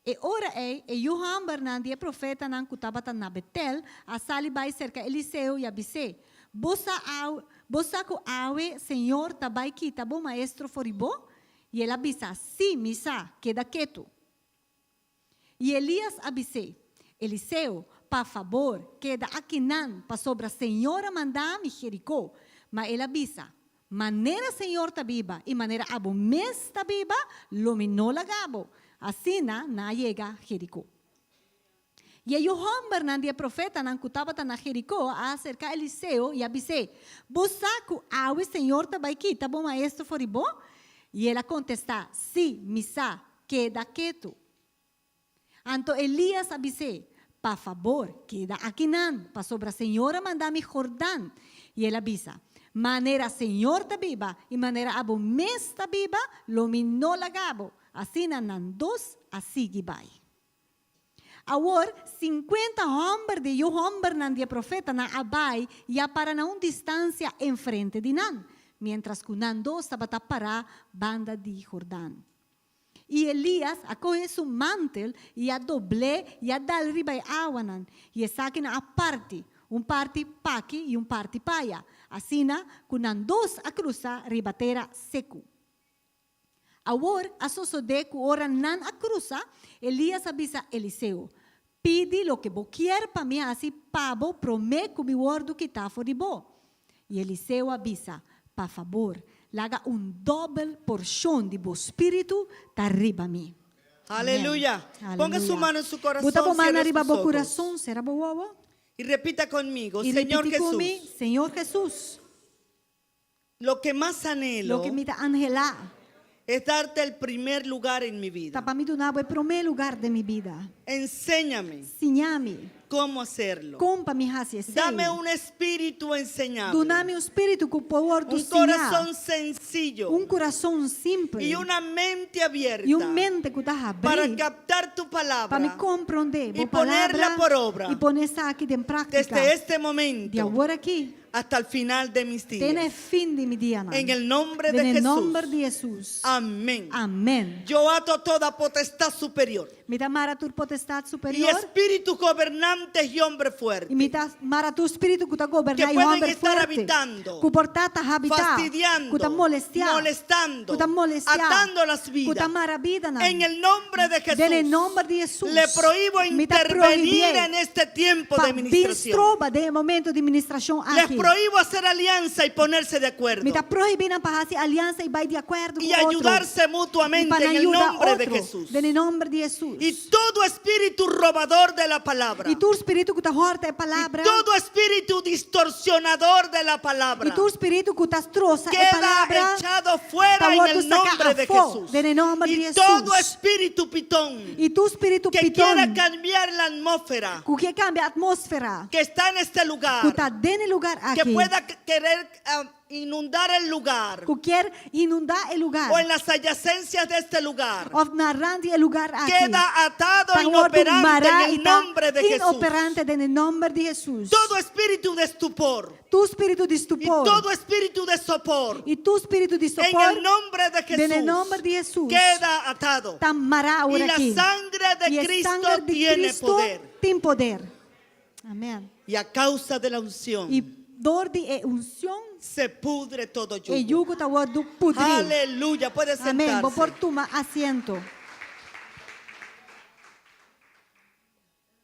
E ora e Johan Bernardi, profeta não cutava na Betel, a sali vai cerca Eliseu e abise. Bosa ko awe, senhor, tabai kita bo maestro foribo? E ele avisa, sim, misa, queda quieto. E Elias abise, Eliseu, por favor, queda aqui não, para sobre a senhora mandar me Jericó. Mas ele avisa, maneira senhor tabiba e maneira abo mes tabiba, lomino lagabo. Assim na chega Jericó. E Johan Bernardi, profeta, não cutava na Jericó, acerca Eliseu e abise, bosaco awe senhor tabaikita, bom maestro foribo? E ela contesta, sim, misa, queda quieto. Anto Elias abise, por favor, queda aqui não, para sobre a senhora mandar-me Jordão. E ela avisa, maneira senhor tabiba e maneira abo mes tabiba, lomino lagabo. Assim nan dos, assim vai. Agora, 50 homens de Johan Bernardi, profeta, na abai, já para na uma distância em frente de Nan, mientras que Nan dos estava para a banda de Jordão. E Elias, acolhe seu mantel, e a doble, e a dal ribai awanan, e saque na parte, parte paki e parte paia. Assim, que Nan dos a cruza ribatera seco. Agora, a sosodeco ora nan a cruza, Elias avisa Eliseu, pide lo que vos quer para mim, assim, pabo, prometo mi word que está fora de bo. E Eliseu avisa, por favor, laga doble porção de bo espírito, tá arriba a mim. Aleluya. Ponga su mano en su corazón. Bota a mão cierre arriba sus do ojos. coração, será boa? Y repita conmigo, E Señor repite Jesús, comigo, Senhor Jesus, lo que más anhelo lo que me dá anhelar, es darte el primer lugar en mi tá vida. para me dar o primeiro lugar de minha vida. Enséñame Sinjami. cómo hacerlo. Kompa mi hasi Dame un espíritu enseñable. Donami um espírito com poder do Un Senhor. corazón sencillo. Coração simples. Y una mente abierta. E mente que tá para abrir. captar tu Para me palabra compreender. y Boa ponerla palavra por obra. E poner isso aqui em prática. desde este De momento agora aqui. hasta el final de mis Até días. fim de mi dia. En el nombre de Em Jesús. nome de Jesus. Amén. Amém. Yo ato toda potestad superior Me dá mara tu potestade y superior. espíritus gobernantes y hombres E fuertes me dá mara tu espírito que está governando que e pueden homem estar forte. habitando, Que portata habitar. fastidiando, Que está molestando. molestando, Que está molestando. atando las Que vidas. está mara vida. En el nombre de Jesús, En nome de Jesus. le prohíbo Me tá intervenir prohibir en este tiempo de pa administración. bistroba de momento de administração Les aqui. prohíbo hacer alianza y ponerse de acuerdo Me está proibindo para fazer aliança e vai de acordo y com outro. ayudarse E mutuamente para en el ajudar nombre de outro. Jesús. En nome de Jesus. Y todo espíritu robador de la palabra, E tu espírito que está horta a palavra. y todo espíritu distorsionador de la palabra E tu espírito que está trouxa a queda palavra. echado fuera Tá en outro el saca nombre de a fo, Jesús. en el nombre de Y Jesús. todo espíritu pitón E tu espírito que pitón. quiera cambiar la atmósfera Que cambia a atmosfera. que está en este lugar, Que está dentro lugar que aqui. pueda querer inundar el lugar Que quer inundar o lugar. o en las adyacencias de este lugar, Of na rand o lugar aqui. queda atado Tá inoperante mará en e el tá nombre de Jesús. inoperante en nome de Jesus. Todo espíritu de estupor Tu espírito de y estupor. todo espíritu de sopor E tu espírito de en estupor. el nombre de Jesús En nome de Jesus. queda atado. Está mará Y ahora la aqui. sangre de E a Cristo sangue de tiene Cristo poder. tem poder. Amém. Y a causa de la unción E dor de unção se pudre todo e yugo. jugo está do pudrir. Aleluya, puede Amém. Vou por sentarse. tomar assento.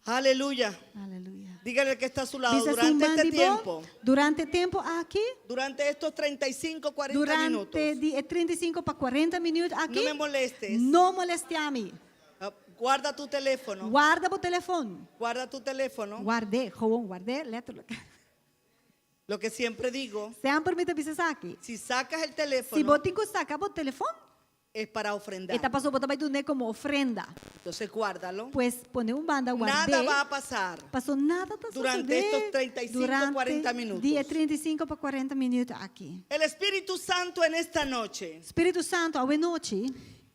Aleluya. Aleluia. Dígale al que está a su lado Dice durante este Sumbandi tiempo, bom. Durante tempo aqui. durante estos 35, 40 minutos. Durante de 35 para 40 minutos aqui. No me molestes. Não moleste a mim. Guarda tu teléfono. Guarda o telefone. Guarda tu teléfono. Guardei, gewoon guardei, letterlijk. Lo que siempre digo, Sempre me bisa aqui. si sacas el Se teléfono botin ko saca o telefone, es para ofrendar. eta passou botar vai donar como ofrenda. Entonces guárdalo. Pues pone banda, guardei. Nada va a pasar. Passou nada tá Durante estos 35, 40 minutos. Dia 35 para 40 minutos aqui. El Espíritu Santo en esta noche Espírito Santo, ao noite,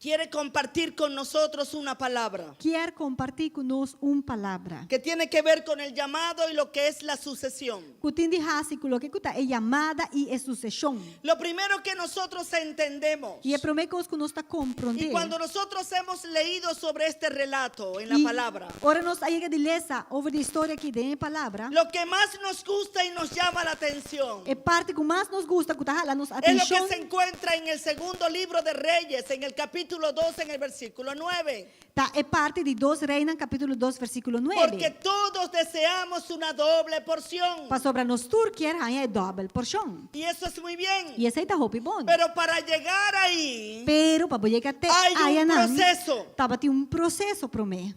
quiere compartir con nosotros una palabra quer compartilhar conosco palavra. que tiene que ver con el llamado y lo que es la sucesión. Que tem de raça que lo que cuta é chamada e é sucessão. Lo primero que nosotros entendemos, E é promessa que nós está y compreender. cuando nosotros hemos leído sobre este relato en la E palabra, ora nós aí de lesa over a história aqui de palavra. lo que más nos gusta y nos llama la atención É parte que mais nos gusta, que tá nos es lo atenção. que se encuentra en el segundo libro de Reyes, en el capítulo 2, en el versículo 9. Tá, é parte de 2 Reina, capítulo 2, versículo 9. Porque todos deseamos una doble porción. Para sobre nós tur quer é double porção. Y eso es muy bien. E essa aí tá hopi bom. Pero para llegar ahí, Pero para poder até hay aí un não. proceso. Tava tem processo para mim.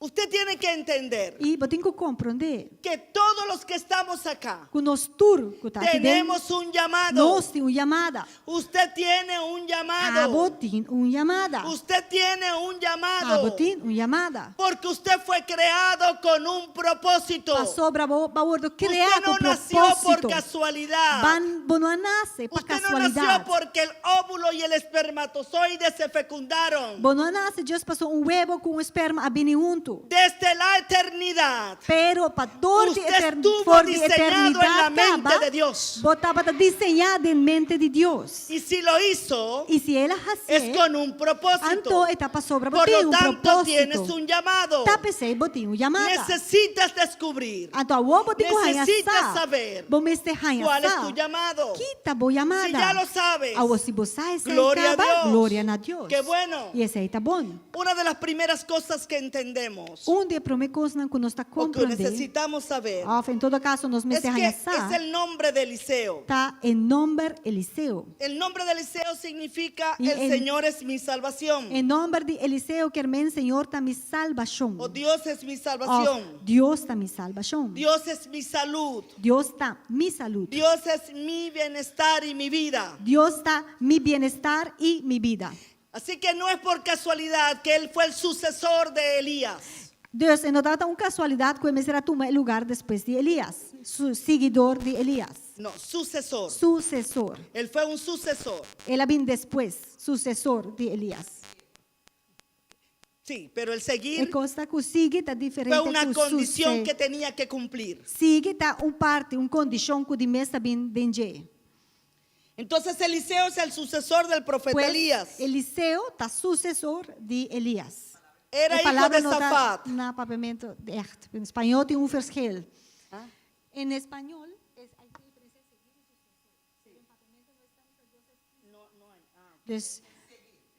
Usted tiene que entender E eu tenho que compreender que todos los que estamos acá que nós tur que tá aqui dentro, tenemos un llamado. nós tem chamada. Usted tiene un llamado. Abotin chamada. Usted tiene un llamado. Abotin chamada. Porque usted fue creado con un propósito. Para sobre baúr do Usted criar no com nació por propósito. casualidad. Van bono nasce para Usted no nació casualidade. porque el óvulo y el espermatozoide se fecundaron. Bono nasce Deus passou huevo com esperma a bini junto. Desde la eternidad, Pero para dor de usted estuvo diseñado en la mente de Dios. botava diseñado em mente de Deus. Y si lo hizo, E se ela es hace, con un propósito. anto etapa sobre Por botin lo um tanto, tienes propósito. un llamado. Tapesei botin chamada. Necesitas descubrir Anto a wo botin ko Necesitas saber Bom este cuál es tu llamado. Kita bo chamada. Si ya lo sabes, A você bosa essa gloria a Dios. glória a Deus. Qué bueno. E esse aí tá bom. Una de las primeras cosas que entendemos Onde promecos não que nós está o que compreender. necesitamos saber Em todo caso, nós me es que es el nombre de Eliseo. Está em nome Eliseu. El nombre de Eliseo significa Y el en- Señor es mi salvación. Em nome de Eliseu, que men Senhor está mi salvação. O Dios es mi salvación. Deus está mi salvação. Dios es mi salud. Deus está mi saúde. Dios es mi bienestar y mi vida. Deus está mi bienestar e mi vida. Así que no es por casualidad que él fue el sucesor de Elías. Dus inderdaad, uma casualidade que ele será tomar o lugar depois de Elias, seguidor de Elias, No, sucesor. sucessor. Él fue un sucesor. Ele vem depois, sucessor de Elias. Sí, pero el E seguir costa que o sigue está diferente fue una do condición que tenía que cumplir. Sigue está parte, uma condição que o de mês está bem dentro. Entonces Eliseo es el sucesor del profeta Pues Elías. Eliseu está sucessor de Elias. Era A hijo palavra de não está Safat. no papamento echt. Em espanhol tem verschil. Ah. Em espanhol, dus,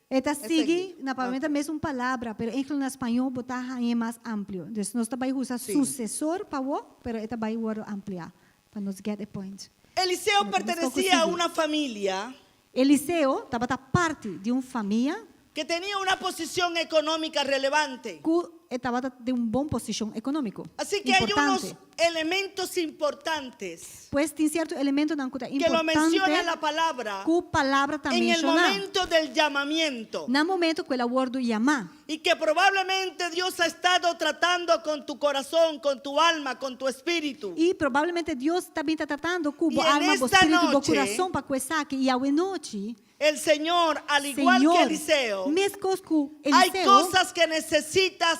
esta sigue na papamento a mesma palavra, pero em espanhol botar é mais amplo. Dus nós também usamos Sim. sucessor para o, pero esta vai ampliar para nos get the point. Eliseo Pero pertenecía a consigo. una familia Eliseu estava parte de uma família que tenía una posición económica relevante. que estava de uma boa posição econômica. Así que hay importante. unos elementos importantes Pues tem cierto elemento na que que lo menciona importante la palabra que a palavra está en el mencionada. momento del llamamiento. No momento que ela word chamar. Y que probablemente Dios ha estado tratando con tu corazón, con tu alma, con tu espíritu. E provavelmente Deus também está tratando com E a alma, o nesta espírito, o noche, coração para começar que e a noite, El Señor, al igual que Senhor, Eliseo, mesmo que hay Eliseu, cosas que necesitas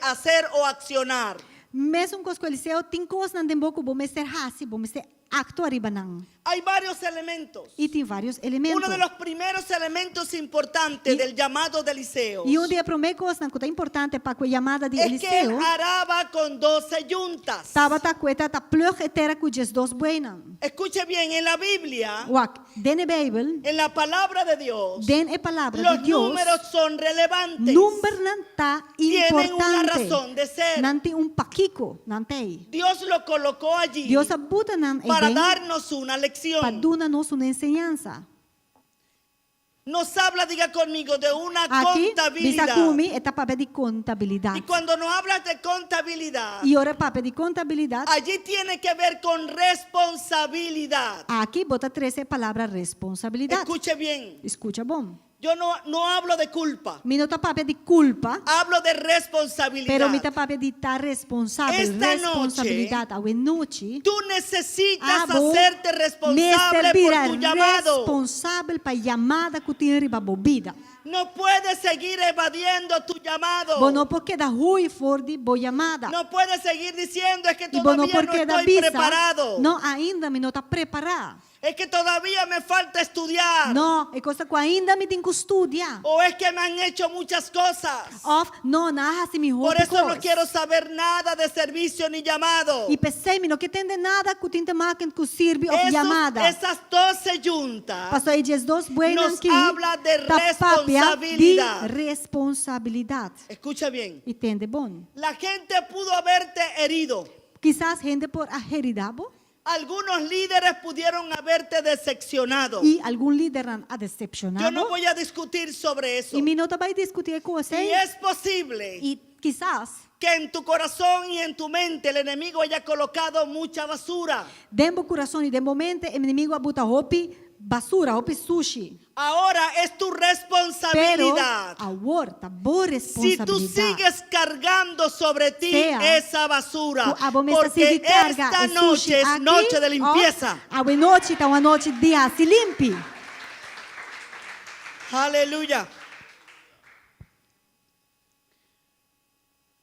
hacer o accionar. mesmo que Eliseu, tem coisas na dembo que vão ser hasi, vão ser acto arriba não. Hay varios elementos. E tem vários elementos. Uno de los primeros elementos importantes Y- del llamado de Eliseo E uma das primeiras coisas que é importante para a chamada de es que él Eliseu, araba con 12 yuntas. estava a coeta a plug etera com os dois buenas. Escuche bien, en la Biblia, Wak, den a Bijbel, en la palabra de Dios, den a palavra los de Deus, números son relevantes. número não está Tienen una importante. razón de ser. Não tem paquico, não tem. Dios lo colocó allí Deus abuta não para para darnos una lección. dar-nos uma enseñanza. Nos habla, diga conmigo, de una Aqui, bisa contabilidad. kumi, é papel de contabilidade. Y cuando nos hablas de contabilidad, E ora papel de contabilidade, allí tiene que ver con responsabilidad. aqui bota 13 palavras responsabilidade. Escuche bien, Escucha bom. yo no hablo de culpa, Mi nota papel de culpa, hablo de responsabilidad. pero mi papel de estar responsable. Esta Responsabilidade. A noite, Tú necesitas vou hacerte me responsable servir por tu llamado. responsável para a chamada que tem riba bobida. No puedes seguir evadiendo tu llamado. Vou não porque da rua for de boa chamada. No puedes seguir diciendo es que E vou não todavía no porque da estoy visa. preparado. Não, ainda me não está preparado. Es que todavía me falta estudiar. Não, é coisa que ainda me tem que estudar. O es que me han hecho muchas cosas. Of, não, nada se me Por rouba. eso no quiero saber nada de servicio ni llamado. E pensei, não que entende nada que tem máquina que sirve of chamada. Esas 12 juntas Passou aí dias dois buenas nos que habla de responsabilidad. de responsabilidade. Escucha bien. Entende bom? La gente pudo haberte herido. Quizás gente por ajeridade Algunos líderes pudieron haberte decepcionado. e algum líder a Yo decepcionado. no voy a discutir sobre eso. E me não vai discutir com você. Y es posible E quizás que en tu corazón y en tu mente el enemigo haya colocado mucha basura. dentro do coração e de momento o inimigo a botar roupa basura, roupa sushi. Ahora es tu Pero responsabilidad. agora tá boa Si tú responsabilidade. sigues cargando sobre ti Sea, esa basura, A bomba porque sigue carga esta e sushi noche es aqui, noche de limpieza. ó, a noite está uma noite de se limpe. Aleluya.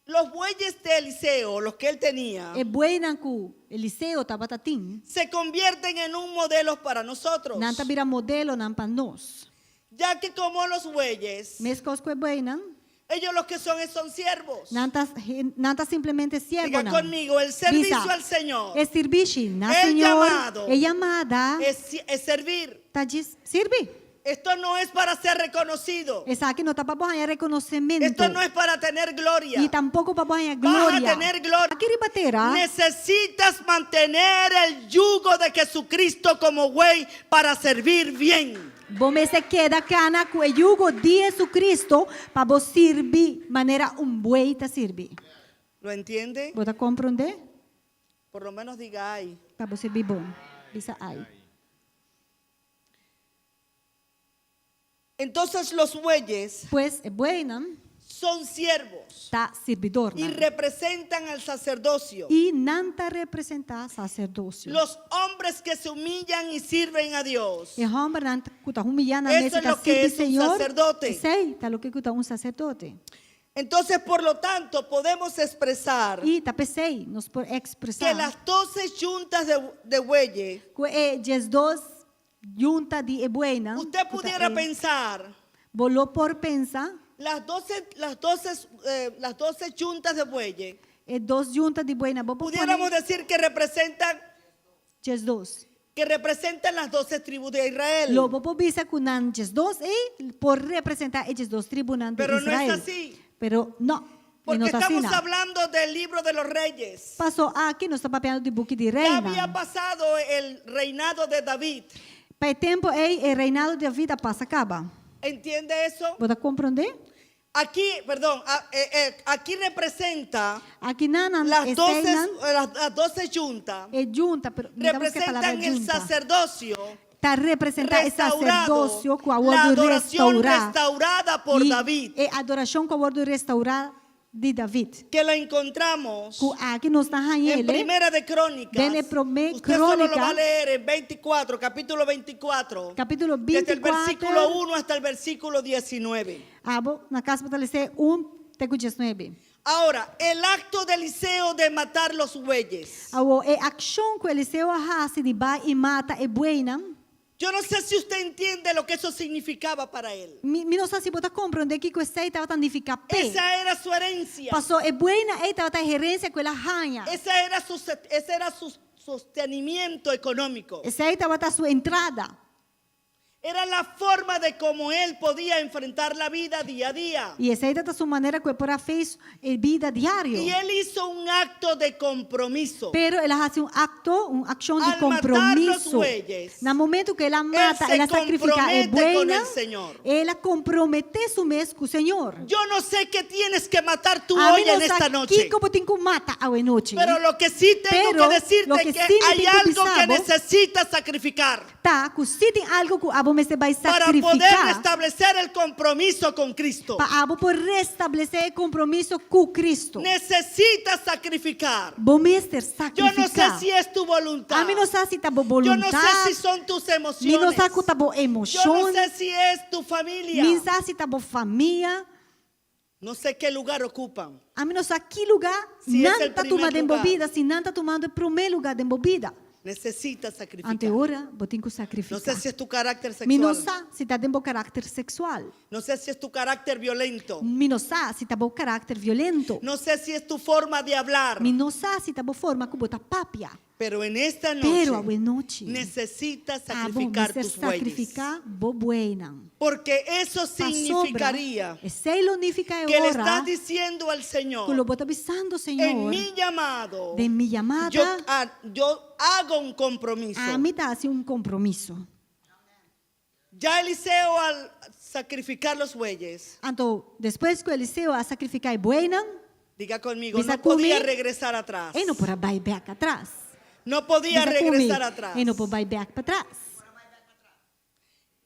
Los bueyes de Eliseo, los que él tenía, É buena que Eliseu estava tatim. se convierten en un modelo para nosotros. Não tá vira modelo não para nós. Ya que como los bueyes, Mescos que é buena, ellos los que son siervos. não tá simplesmente ciego Diga não. conmigo, el servicio Bisa, al Señor é serviço, não El Senhor. llamado É chamada. es servir. Tá diz, sirve. Esto no es para ser reconocido. Essa aqui não tá para ganhar reconhecimento. Esto no es para tener gloria. E tampouco para ganhar Vas a glória. tener gloria. Aqui ribaterá. Necesitas mantener el yugo de Jesucristo como güey para servir bien. Você se queda cana com o jugo de Jesucristo para você servir maneira buey te servir. ¿Lo entiende? Você compreende? Por lo menos diga ay. Para você servir bom. Bisa ai. Entonces los bueyes Pues é buena, son siervos tá servidor. y representan al sacerdocio. E nanta representa sacerdócio. Los hombres que se humillan y sirven a Dios. E homem nanta kuta humilhar na Eso mesa es da lo que es un Senhor. sacerdote. Sei, tá lo que kuta sacerdote. Entonces, por lo tanto, podemos expresar E tá pensei, nos por que expressar. las 12 juntas de bueyes, Que é dias dos junta de buena. usted pudiera pensar, Volou por pensar. las 12 juntas de bueyes, E dos junta de buena. pudiéramos decir que representan Dias dos. las 12 tribus de Israel. Lobo po bisa kunan dias dos e por representar dias dos tribunan de Pero no Israel. es así, Pero no. porque no tá assim, estamos não. hablando del libro de los reyes. Passou aqui, nós estamos falando de buque de Ya había reina. pasado el reinado de David. Para tempo é reinado de vida passa acaba. ¿Entiende eso? Pode compreender? Aquí, perdón, aquí representa Aqui nanan las é 12, seinan las 12 juntas. é junta, pero miramos que a palavra Representan el junta. sacerdocio Está representar esse restaurado, sacerdócio com a la ordem adoración restaurar. restaurada por E David, é adoração com a ordem restaurar de David. que la encontramos Aqui nós está en ele. Primera de Crónicas. Dele prome- Usted solo lo va a Crónica. leer en 24, capítulo 24, Capítulo desde el 24. versículo 1 hasta el versículo 19. Abo, na casa fortalecer teco 19. Ahora, el acto de Eliseo de matar los bueyes. Abo, é ação que Eliseu arrasa de vai e mata é buena. Yo no sé si usted entiende lo que eso significaba para él. Mi não sabe se botar compreender que você estava tanificar pé. Esa era su herencia. Passou é buena e estava a gerência com ela ranha. Ese era su sostenimiento económico. Essa aí estava a sua entrada. Era la forma de cómo él podía enfrentar la vida día a día. E essa aí está a sua maneira que por fez vida diário. Y él hizo un acto de compromiso. Pero ela faz uma ação de Al matar compromisso. los bueyes, No momento que ela mata, se ela sacrifica é compromete con buena. el Señor. Ela compromete su mês com o Senhor. Yo no sé qué tienes que matar tú A hoy mí no en esta sabe noche. que como tem que matar a noite. Pero lo que sí tengo Pero que decirte lo es que que sí me hay tengo algo que pensado, necesitas sacrificar Tá, que se tem algo que a você vai para poder sacrificar. restablecer el compromiso con Cristo. Para abo por restabelecer compromisso com Cristo. Necesitas sacrificar. Bom mestre Yo sacrificar. no sé si es tu voluntad. A mim não sabe se tá boa Yo no vontade. sé si son tus Me não emociones. sabe se tá boa Yo no emoção. sé si es tu familia. Me sabe se tá boa família. No sé qué lugar ocupan. A mim não sabe que lugar Se não esse é o está primeiro tomando lugar. embobida, se não está tomando o primeiro lugar de embobida. Necesitas sacrificar. Ante ora, vou ter que No sacrificar. sé si es tu carácter Me não sexual. sabe se está de bom caráter sexual. No sé si es tu carácter violento. Me não sabe se está bom caráter violento. No sé si es tu forma de hablar. Me não sabe se está boa forma que botar papia. Pero en esta Pero a noche noite, necesitas a bom sacrificar me tus bueyes. sacrificar bo buena. Porque eso significaría Esse significa que le ora estás diciendo al que Señor, lo bota avisando, en Senhor, mi llamado, de mi llamada, yo hago un compromiso. a mim dá assim compromisso. Ya Eliseo al sacrificar los bueyes, Então, depois que Eliseu a sacrificar buena, diga conmigo, Bisa no podía comigo. regresar atrás. ele não pode vai back atrás. No podía Diga regresar comigo, atrás. ele não pode vai back para trás.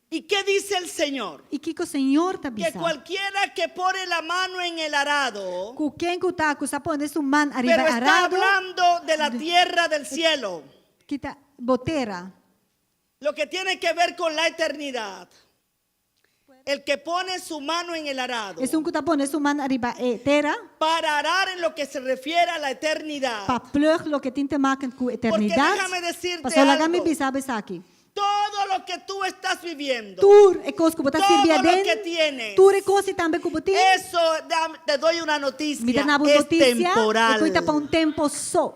¿Y qué dice el Señor? E que o Senhor está Que avisando? cualquiera que pone la mano en el arado, Com quem que está, que está pondo sua mão arriba pero está arado, hablando de la tierra del cielo, que está botera. lo que tiene que ver con la eternidad. El que pone su mano en el arado É um que está pondo sua mão arriba terra, para arar en lo que se refiere a la eternidad. para plug lo que tem te maken com eternidade. déjame decirte Pastor, algo. lágame bisaba aqui. Todo lo que tú estás viviendo, Tur é coisa que botar todo servia lo que dentro. tienes, Tur é coisa também que botar. eso te doy una noticia, Me dá na boa es notícia. temporal. É coisa para tempo só.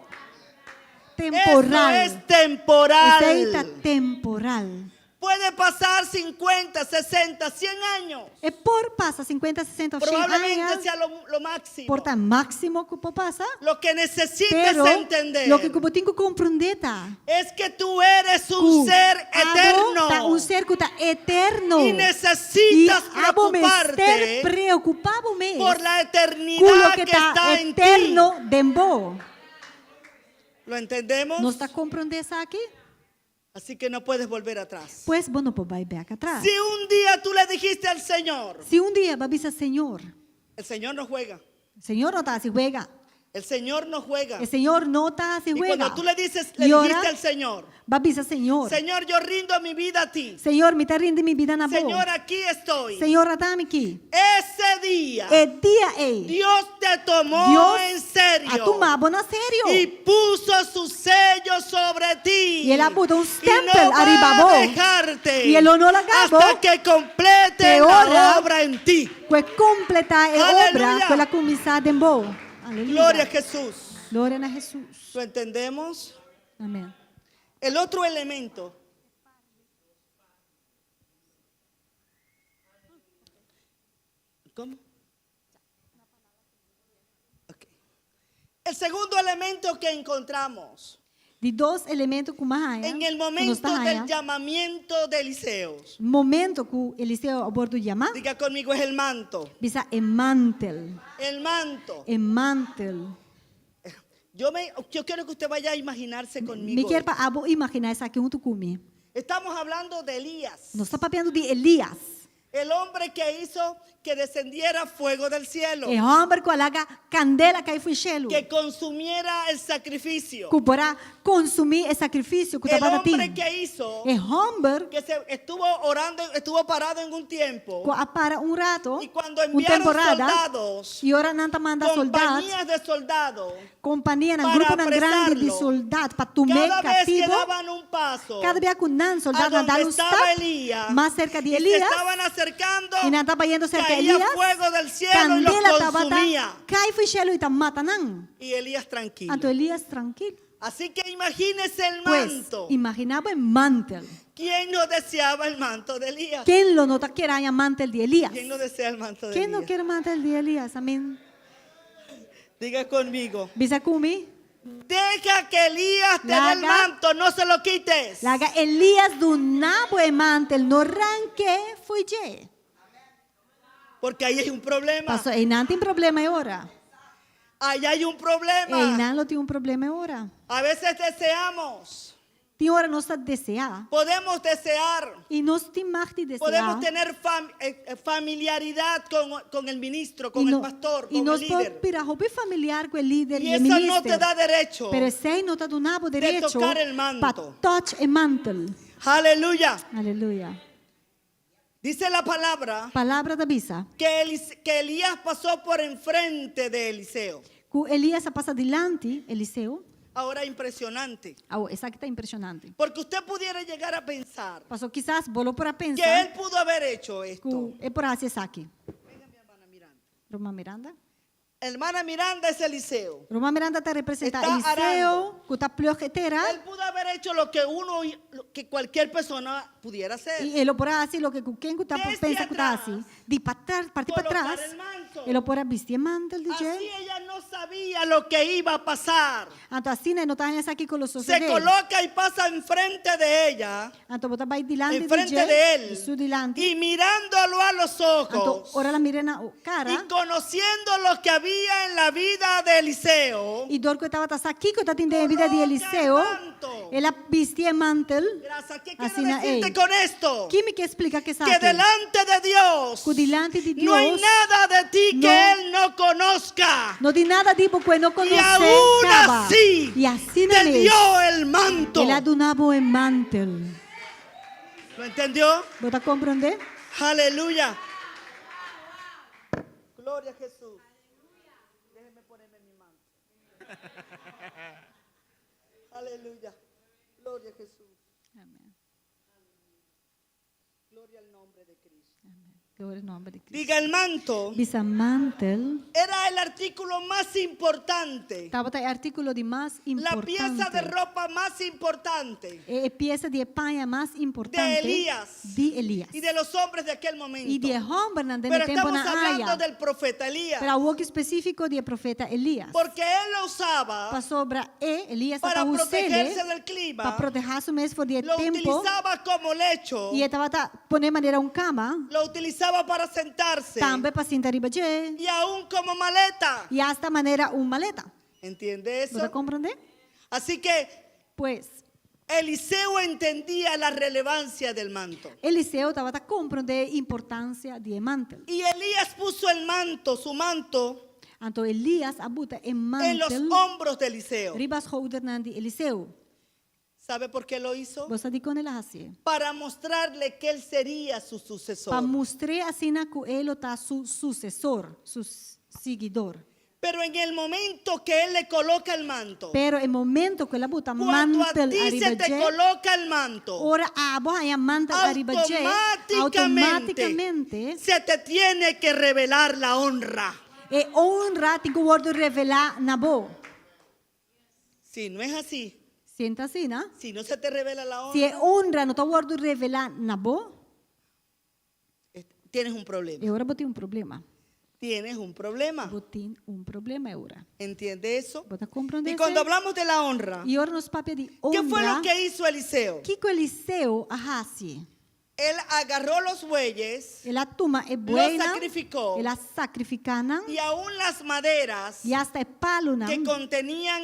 Eso Temporal. es temporal. Aceita temporal. Puede pasar 50, 60, 100 años. É por passa 50, 60 ou 100 Probablemente anos. sea lo máximo. Por tan máximo que passa. Lo que necesitas Pero entender lo que eu tenho que compreender tá. es que tú eres un ser eterno Tá um ser que está eterno. y E necesitas abo me ser preocuparte preocupado mesmo. por la Com eternidad lo que que está está en ti. eterno dembo. ¿Lo entendemos? Nós está compreendendo isso aqui? Así que no puedes volver atrás. Pues vos no podés back atrás. Si un día tú le dijiste al Señor, Se um dia vai dizer, Senhor, el Señor no juega. o Senhor não está se juega. El Señor no juega. O Senhor não está se Y cuando juega. tú le dices, Y le ahora- dijiste al Señor, Vai dizer, Senhor, Señor, yo rindo mi vida a ti. Senhor, me tá rindo minha vida na Señor, boa. aquí estoy. Senhor, atame aqui. Ese día, É dia aí. Dios te tomó Deus en a serio tomava na sério. y puso su sello sobre ti. Y él puso un Y stempel no va arriba a vos. dejarte Y él no lo acabó. hasta que complete Que la ora- obra en ti. Que completar a Aleluia. obra que ela começada em boa. Gloria a Jesús. Glória a Jesus. ¿Lo entendemos? Amém. El otro elemento. ¿Cómo? Ok. El segundo elemento que encontramos De dois elementos com Mahaia. en el momento del llamamiento de Eliseo. Momento que Eliseu a bordo chama, Diga conmigo, es el manto. bisa é mantel. El manto. É mantel. Yo quiero que usted vaya a imaginarse Me conmigo. quer para abo imaginar isso aqui junto comigo. Estamos hablando de Elías, Nós estamos falando de Elias. el hombre que hizo que descendiera fuego del cielo, É homem que alaga candela cai foi cielo. que consumiera el sacrificio. Que para consumir o sacrifício que El estava a ti. hombre que hizo É homem que se estuvo orando, estuvo parado en un tiempo, que para rato, y cuando uma enviaron temporada, soldados, e ora não manda soldados, compañías de soldados, companhia, um para grupo grande de apresarlo. soldados para tomar cada vez que cativo. daban un paso Cada vez que um soldado a andava donde um estaba stop Elías, mais cerca de y se Elias, estaban acercando, e não estava indo cerca de caía Elias, fuego del cielo y los candela estava consumía. cai foi cielo e está matando. Y Elías tranquilo. Então Elias tranquilo. Así que imagínese el Pues, manto. imaginava o mantel. ¿Quién no deseaba el manto de Elías? Quem não está querendo o mantel de Elias? ¿Quién no desea el manto de Quem não Elías? quer o mantel de Elias? Amém. Diga conmigo. Bisa comigo? Deja que Elías te dé el Laga. manto, no se lo quites. Laga Elias do nabo e mantel no ranque foi je. Porque ahí hay un problema. Pastor, e não tem problema agora. Ahí hay un E problema. não tem problema agora. A veces deseamos. Tem hora nós está desear. Podemos desear. E nós temos de desear. Podemos tener familiaridad con el ministro, con e el pastor, e con nós el podemos líder. virar hobby familiar com o líder Y e o eso no te ministro. da derecho. Pero sem não está do nabo direito tocar el manto. para touch e mantel. Aleluya. Aleluia. Dice la palabra Palavra da bisa. que Elías pasó por enfrente de Eliseo. Que Elias passa delante, Eliseu. Ahora impresionante. Essa aqui está impressionante. Porque usted pudiera llegar a pensar Passou quizás volou para que pensar él pudo haber hecho esto. que é por assim essa aqui. Roma Miranda. Hermana Miranda es Eliseo. Roma Miranda está representando Está Eliseu, que está pliojetera. Él pudo haber hecho lo que cualquier persona pudiera hacer. E ele por assim, o que quem está Desde pensa que está atrás, assim, de partir para colocar trás. el manto. Ele por vestir mantel de Así je. ella no sabía lo que iba a pasar. Então assim, não está essa aqui com os Se suceder. coloca y pasa enfrente de ella, Então bota vai delante de enfrente je, de él, isso delante. y mirándolo a los Então ojos, ora la mira na cara. y conociendo lo que había en la vida de Eliseo. E dor que estava aqui, que está tendo a vida de Eliseu. Ela vestia mantel. Gracias. ¿Qué Así quiero na decirte él. con esto? Que me quer explicar que Que sabe? delante de Dios Que delante de no hay Deus nada de ti no- que Él no conozca. não tem nada de porque não Y conhece. aún Caba. así E assim te mesmo. dio el manto. Ela donava o mantel. ¿Lo entendió? Bota compreender? Aleluya. Gloria a Jesús. Déjeme ponerme mi manto. Aleluya. Gloria a Jesús. Amém. Gloria al nombre de Cristo. Glória ao nome de Cristo. Diga, el manto Bisa mantel. era el artículo más importante. Estava o artículo de mais La pieza de importante. ropa más importante É a peça de panha mais importante de Elias de Elias. y de los hombres de aquel E momento. de homem naquele Pero tempo estamos na hablando área. del profeta Elías. Para algo específico do profeta Elias. Porque él lo usaba Para sobre Elias para para protegerse usar del clima. para proteger-se mesmo por de Lo tempo. utilizaba como lecho. E estava poner maneira cama. Lo utilizaba para sentarse. Também para sentar riba de. Y aún como maleta. E esta maneira maleta. ¿Entiende Você eso? compreende? Así que Pues, Eliseo entendía la relevancia del manto. Eliseu estava a compreender a importância de mantel. Y Elías puso el manto, su manto, Então Elias abuta em en los mantel hombros de Eliseo. ribas houderen de Eliseu. ¿Sabe por qué lo hizo? Você diz quando ele assim? Para mostrarle que él sería su Para sucesor. mostrar assim que ele está su sucessor, su seguidor. Pero en el momento que él le coloca el manto, Pero em momento que ele abuta cuando a mantel ti arriba se te de coloca el manto, ora abo aí mantel arriba de automaticamente se te tiene que revelar la honra. e honra tem que word revelar na bo. Si no es así, Senta assim, né? si no se te revela la Se é honra, honra não está word revelar na bo, tienes un problema. e ora botei problema. Tienes un problema. Botei problema ora. ¿Entiende eso? Bota compreender Y cuando hablamos de la honra, E ora nos papel de ¿qué fue honra. lo que hizo Eliseo? Que Eliseu arrase? Él agarró los bueyes Ela toma e Lo buena, sacrificó. ela sacrificana y aún las maderas e hasta e paluna que contenían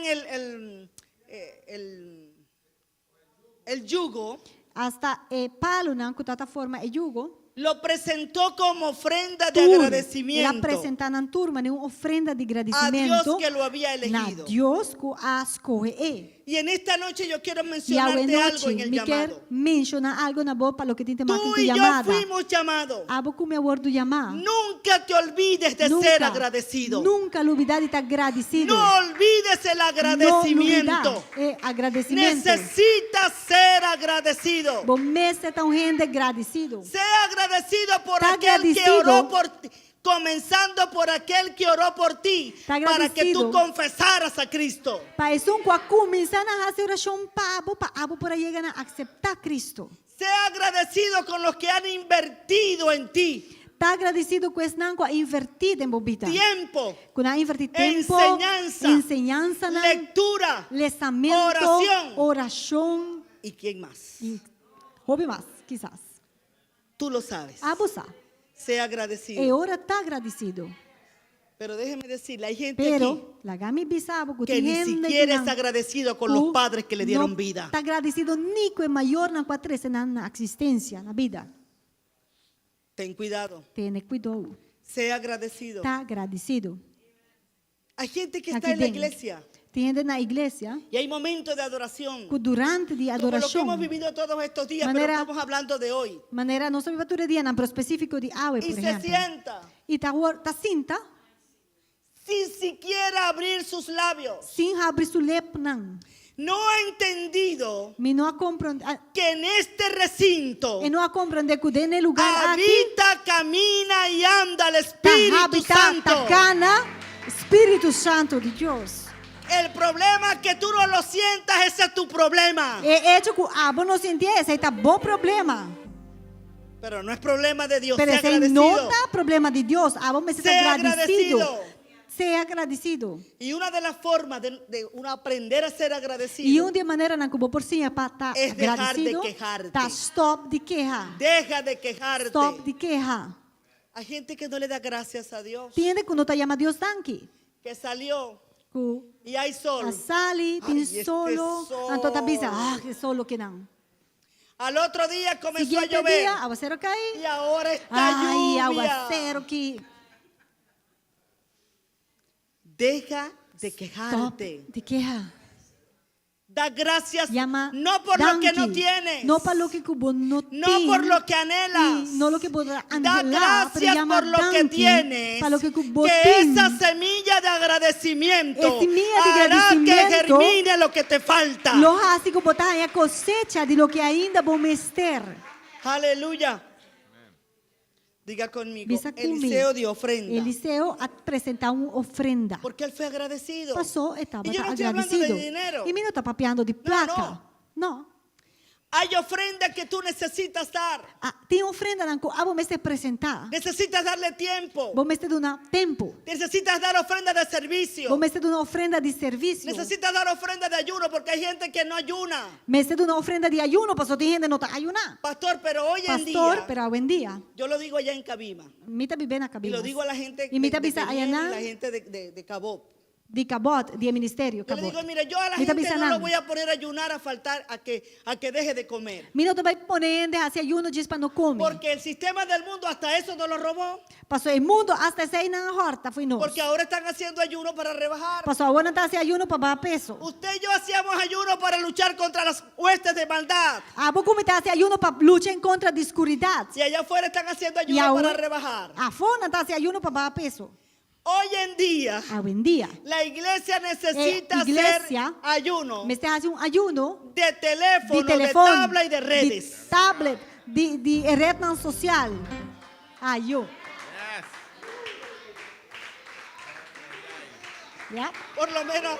el yugo, hasta e paluna com tanta forma e jugo. lo presentó como ofrenda de Ela agradecimiento apresenta na turma uma ofrenda de a agradecimento Dios que lo había na elegido. Deus que a escolhe. Y en esta noche yo quiero E ao mencionarte algo en noite el me quer llamado. mencionar algo na boca para o que tem Tú que y yo chamada. fuimos llamados. Abo com meu word chamar. Nunca te olvides de ser agradecido. Nunca olvidar de estar agradecido. No olvides el agradecimiento. Agradecimento. Necesitas ser agradecido. Bom mês é tão rende agradecido. Sea agradecido por Está aquel que agradecido. oró por ti, comenzando por aquel que oró por ti, Está para que tú agradecido. confesaras a Cristo. Para isso, quando começar a fazer oração para abo para chegar a aceitar Cristo. Sea agradecido con los que han invertido en ti Está agradecido com esse não, com a invertida em bobita. tiempo, Com a invertida tempo, enseñanza, lectura lesamento, oración. oração y quién más. e houve mais, quizás. Tú lo sabes. Abusar. Sea E agradecido. ora está agradecido. Pero déjeme decirle, hay gente aquí Pero, la gami bisabo que ni siquiera es agradecido con los padres que le dieron vida. Está agradecido ni com o maior na quatrese na existência, na vida. Ten cuidado. Tenha cuidado. Sea agradecido. Está agradecido. Hay gente que está Aqui en la dentro. iglesia Tem na igreja, y hay momentos de adoración. que durante de Como lo que adoração, hemos vivido todos estos días, Manera- pero estamos hablando de hoy. maneira não sabe todo dia, não, pero específico de awe, Y por se exemplo. sienta E tá cinta, sin siquiera abrir sus labios. sem abrir su lep, não. No ha entendido Me não a compreende, que en este recinto e não a compreende que dentro lugar aqui, habita, camina y anda el tá Espíritu habitar, Santo. tá cana, Espírito Santo de Deus. El problema es que tú no lo sientas, ese es tu problema. E hecho que abo não sentia, esse aí tá bom problema. Pero no es problema de Dios, Pero sea esse aí não agradecido. tá problema de Deus, abo me está Sea agradecido. agradecido. Ser agradecido. Y una de las formas de uno aprender a ser E agradecido, de maneira na cubo por cima para estar Es dejar de agradecido, quejarte. tá stop de queja. deja de quejarte. Stop de queja. Hay gente que no le da gracias a Dios, Tiene quando tá chama Deus tanque. que salió Que y hay sol. a sali, Ay, tem este solo, sol. então tá bisa, que solo que não. Al otro día comenzó a Siguiente llover dia, aguacero cai. y ahora está Ai, lluvia. aguacero que Deja de stop quejarte. de queja. Da gracias Llama no por lo que no donkey. tienes, No para lo que cubo no no tem. por lo que anhelas. No lo que podrá Da anhelar, pero gracias llama por lo que donkey tienes, para lo que cubo que tem. esa semilla de agradecimiento Es semilla de hará que agradecimiento. germine lo que te falta. Lo hace que botar aí a cosecha de lo que ainda vou mester. Aleluya. Diga conmigo, Bisa comigo. Eliseo dio ofrenda. Eliseu apresentar uma ofrenda. Porque él fue agradecido. Passou e estava Y yo no estoy hablando de agradecido. dinero. E mim não está papeando de placa. Não. Hay ofrenda que tú necesitas dar. Tem ofrenda na qual vou me apresentar. Necesitas darle tiempo. Vou me dar tempo. Necesitas dar ofrenda de servicio. Vou me dar uma ofrenda de serviço. Necesitas dar ofrenda de ayuno porque hay gente que no ayuna. Me dar uma ofrenda de ayuno, pastor, tem gente que não está ayunar. Pastor, pero hoy en Pastor, día, pero hoje em dia, yo lo digo allá en Cabima. me está vivendo a Y cabina. lo digo a la gente Y me de está Peñén y allá la gente de Cabo. di kabot, di ministerio Yo le kabot. digo, mire, yo a la Mita gente no bisanan. lo voy a poner a ayunar a faltar a que deje de comer. Mino to vai ponende hasi ayuno diz para não comer. Porque el sistema del mundo hasta eso nos lo robó. Passou o mundo hasta essa na horta foi nós. Porque ahora están haciendo ayuno para rebajar. Passou agora tá se ayuno para baixar peso. Usted y yo hacíamos ayuno para luchar contra las huestes de maldad. Ah, vou começar se ayuno para lutar contra a escuridão. Y allá afuera están haciendo E ayuno para rebajar. afora tá se ayuno para baixar peso. Hoy en día, Hoje em dia, la iglesia necesita iglesia, hacer ayuno me está fazendo ayuno de teléfono, de de telefone, tabla y de redes. de tablet, de rede social. Ayuno. ¿Ya? Por lo menos,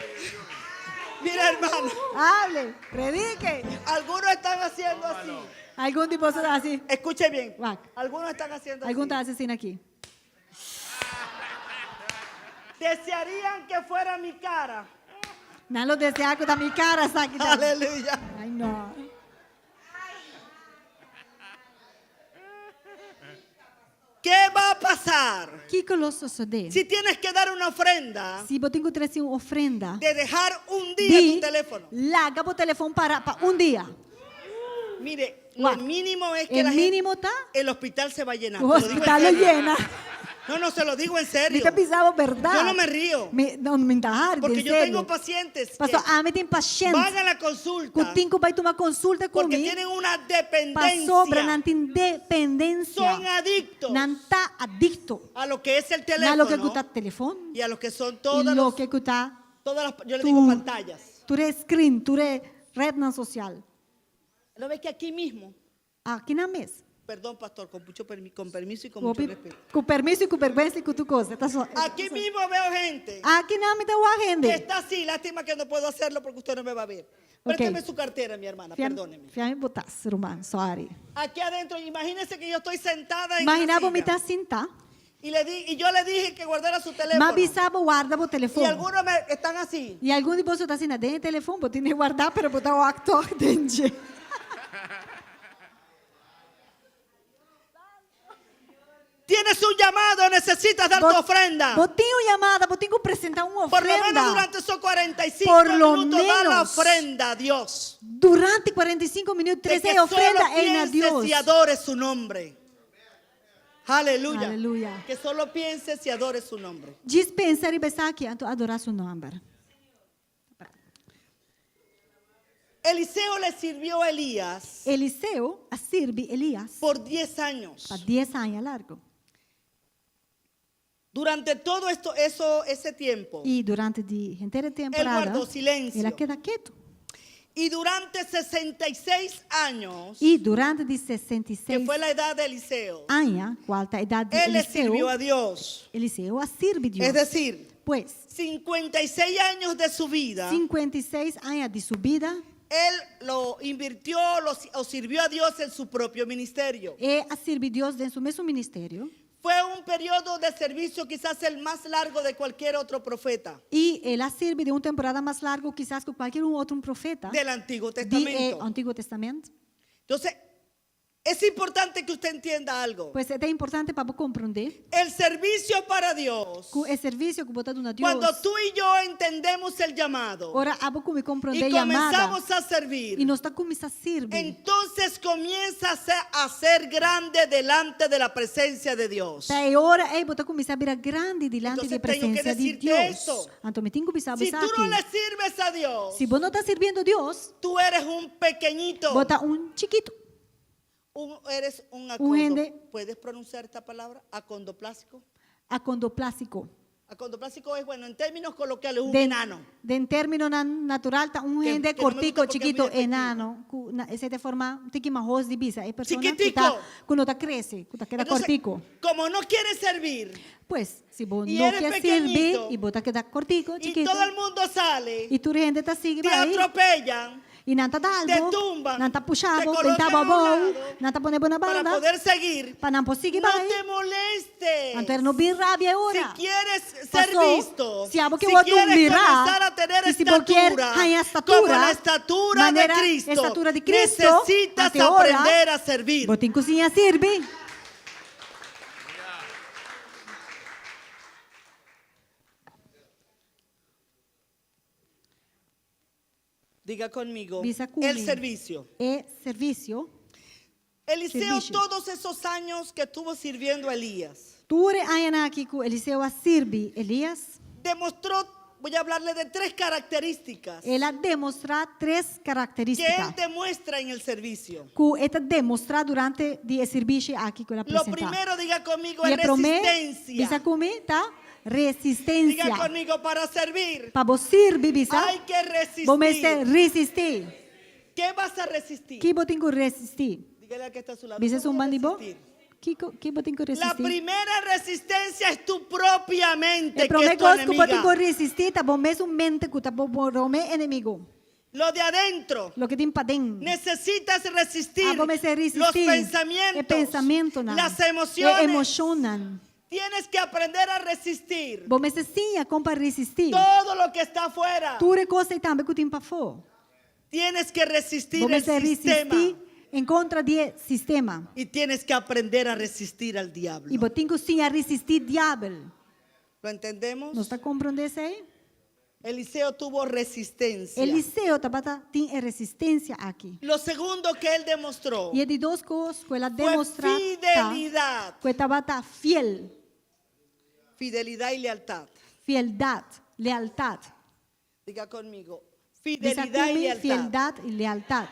mira hermano, Hable, predique. algunos están haciendo así. Algum de vocês assim? Escuche bien, Vaca. algunos están haciendo Algum tá así. assistindo aqui? Desearían que fuera mi cara. Não lo desejo da minha cara, sabe? Aleluya. Ai, não. ¿Qué va a pasar Que colosso sucede? si tienes que dar una ofrenda Se eu tenho que trazer uma ofrenda de dejar un día de tu teléfono? larga o telefone para dia. Mire, What? lo mínimo es que O la gente, mínimo tá? el hospital se va a llenar. O Te lo digo en hospital lo serio. llena. No, no, se lo digo en serio. Me pensava verdade. Yo no me río. Não me dá Porque de yo sério. tengo pacientes que Pastor, me tem paciente. van a la Que consulta o Tinko vai tomar consulta porque comigo. tienen una Para sobra, não dependencia. tem dependência. Son adictos Não está adicto. a lo que es el Na lo que teléfono está telefone. y a lo que son E todas, lo que está todas las, yo le tu, digo pantallas. tu screen, tu red social. ¿Lo ves que aquí mismo? Aqui na mesa. Perdón, pastor, con permiso y con mucho respeto. Com permisso e com vergüenza e com tu coisa. Tá só. Aquí mismo veo gente Aqui na mesa o que agende. está así. Lástima que no puedo hacerlo porque usted no me va a ver. Ok. Présteme su cartera, mi hermana, perdóneme. Fiame botar, ser humano, sorry. Aquí adentro, imagínese que yo estoy sentada en Imaginava una me silla. tá assim, tá? Y yo le dije que guardara su teléfono. Mas avisava guarda o Y telefone. algunos están así. E algum de vocês está assim, dentro do telefone, vou ter que guardar para botar o actor dentro. Tienes un llamado, necesitas dar tu ofrenda. Botinho chamada, botinho apresentar uma Por lo menos ofrenda. durante esos 45 Por lo minutos da la menos. ofrenda a Dios. Durante 45 minutos, De que 13 ofrenda solo em a pienses Deus. y adores su nombre. Aleluya. Aleluya. Que solo pienses y adores su nombre. Dispensa e pensar aqui, adorar seu nome. Eliseo le sirvió a Elías Eliseu a sirve Elias por 10 años. para 10 anos largo. Durante todo ese tiempo. E durante a inteira temporada, guardou silêncio. ela queda quieto. Y durante 66 años, E durante de que 66 fue la edad de Eliseo, anos, qual a idade de él le sirvió a Eliseu, Dios. Eliseu a sirve Deus. Es decir, Pues, 56 años de su vida, 56 anos de subida, él lo invirtió o sirvió a Dios en su propio ministerio. e a servir Deus dentro do mesmo ministério. Fue un periodo de servicio quizás el más largo de cualquier otro profeta E ela serve de uma temporada mais larga, quizás com qualquer outro profeta del Antiguo do Testamento. Antigo Testamento. Entonces, es importante que usted entienda algo. Pois é importante para compreender El servicio para Dios, que o serviço que botado na Deus. cuando tú y yo entendemos el llamado Ora, abo como y compreender a chamada comenzamos a servir, e nós está começando a servir. entonces comienza a ser grande delante de la presencia de Dios. Daí ora é botar começar a virar grande diante Entonces, da tenho que presença de decirte Deus. esto. Então, me tenho que pensar Si tú no aqui. le sirves a Dios, Se você não está servindo a Deus, tú eres un pequeñito. bota chiquito. Eres un gente- ¿Puedes pronunciar esta palabra? Acondoplásico. Acondoplásico. Acondoplásico es, bueno, en términos coloquiales, un De, enano. de término natural, tá gente que não me cortico, gusta porque é chiquito, muito enano. Essa de forma, um tiquinho mais rosa de bisa. É pessoa que Chiquitico. tá, quando tá cresce, quando queda Entonces, cortico. como no quieres servir Pues, se você E não eres quer pequeñito. servir e bota queda cortico, y chiquito, todo el mundo sale, e tu gente tá seguindo te aí, atropellan e não tá dado, te tumban, não tá te puxado, colocan tentava a un bom, lado não tá ponendo na para banda, poder seguir. para não conseguir No vai. te molestes. Então, não vir rabia Si agora. quieres ser Pastor, visto, se algo que si o outro quieres mirar, comenzar a tener e se você quer estatura, ganhar como la estatura, estatura maneira, de Cristo, estatura de Cristo, necesitas até ora, aprender a servir. Botem cozinha sirve. Diga conmigo, Bisa el kumi. servicio. E servicio. Eliseo, Servicio. todos esos años que estuvo sirviendo a Elías, Tuure ayanaki ku Eliseo a sirbi Elias. demostró, voy a hablarle de 3 características Ela demonstra 3 que él características. demuestra en el servicio. Ku eta demonstra durante di serviço aqui que ela Lo apresenta. primero, diga conmigo, E es a prome, resistencia. bisa kumi, tá? Resistência. Diga conmigo, para servir Para você servir, bisa, hay que vamos resistir. resistir. ¿Qué vas a resistir? Que botem que resistir? Dígale al que está a su lado. Bisa ¿Qué vas a sumbandi bo? resistir? Que botem que La resistir? primera resistencia es tu propia mente, E que es prome tu coisa que botem que enemiga. resistir, tá bom mesmo mente que tá bom rome inimigo. Lo de adentro. Lo que tem para dentro. Necesitas resistir Vamos a resistir. los pensamientos, E pensamento não. las E emociones. emocionam. Tienes que aprender a resistir Vamos sim a como resistir. todo lo que está afuera. Tudo coisa também que tem para fora. Tienes que resistir el Vamos a sistema resistir em contra do sistema. y tienes que aprender a resistir al diablo. E botem que sim a resistir diabo. ¿Lo entendemos? Não está compreendendo isso aí? Eliseo tuvo resistencia. Eliseu tem resistência aqui. Lo segundo que él demostró E é de duas coisas que ela fue demonstra fidelidad. que estava fiel, Fidelidad y lealtad. fieldade, lealdade. Diga conmigo, Bisa fidelidad y kumi, lealtad. fieldade e lealdade.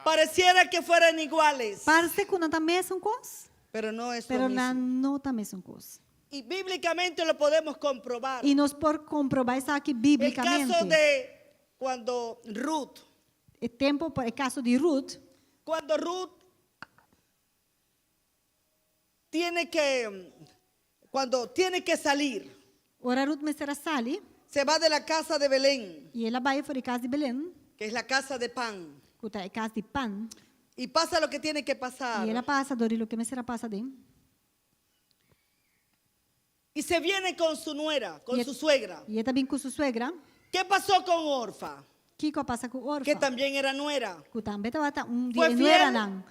Pareciera que fueran iguales, Parece que não está a mesma coisa, pero no es pero lo mismo. não está a mesma coisa. Y bíblicamente lo podemos comprobar. E nós por comprovar isso aqui El biblicamente. caso de cuando Ruth, O tempo, por caso de Ruth, cuando Ruth cuando tiene que salir, ora Ruth mesera sali se va de la casa de Belén, e ela vai para a casa de Belém, que es la casa de pan, que está a casa de Pan, y pasa lo que tiene que pasar. e ela passa dori lo que mesera passa de. Y se viene con su nuera, con su suegra. E ela também com sua suegra, ¿Qué pasó con Orfa? que passa com Orfa. Que también era nuera. Que também estava Foi dia não fiel? era não.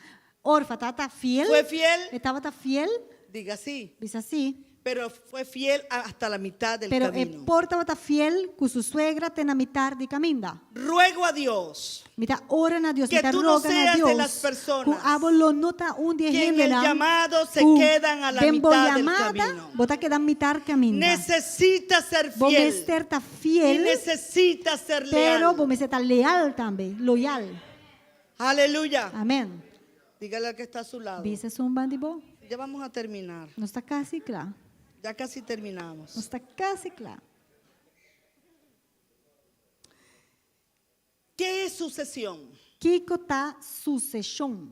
Orfa estava fiel. Fue fiel, Estava fiel, diga sí, diz assim. pero fue fiel hasta la mitad del Pero camino. porta estava fiel com sua suegra até na metade de caminho. Ruego a Dios Mita ora na Deus, que mita tú no roga na seas de Deus. las personas Que abolo nota dia que en el gente llamado se quedan a la mitad del camino. bota queda mitad caminho. Necesitas ser Vos fiel estar y fiel, necesitas ser pero leal. vos estar leal também, loyal. Aleluya. Amém. Dígale al que está a su lado. Dice um bandibo, Ya vamos a terminar. não está quase claro. Ya casi terminamos. Não está quase claro. ¿Qué es sucesión? Que está sucessão?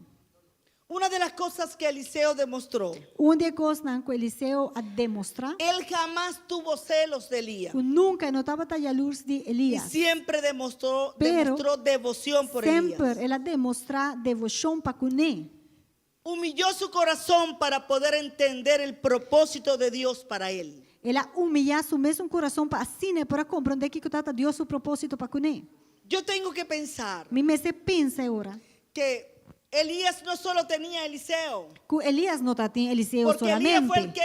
Una de las cosas que Eliseo demostró, Onde coisa que Eliseu a demonstrar, él jamás tuvo celos de Elías. que nunca notava a luz de Y Elias. siempre demostró Pero devoción por Sempre Elías. ela demonstra devoção para com ele. Humilló su corazón para poder entender el propósito de Dios para él. Ela humilhar seu mesmo coração para assim, né, para compreender que está Deus o propósito para com ele. Yo tengo que pensar Me se pensa agora que Elías no solo tenía a Eliseo, que Elias não está tem Eliseu porque Elías fue el solamente.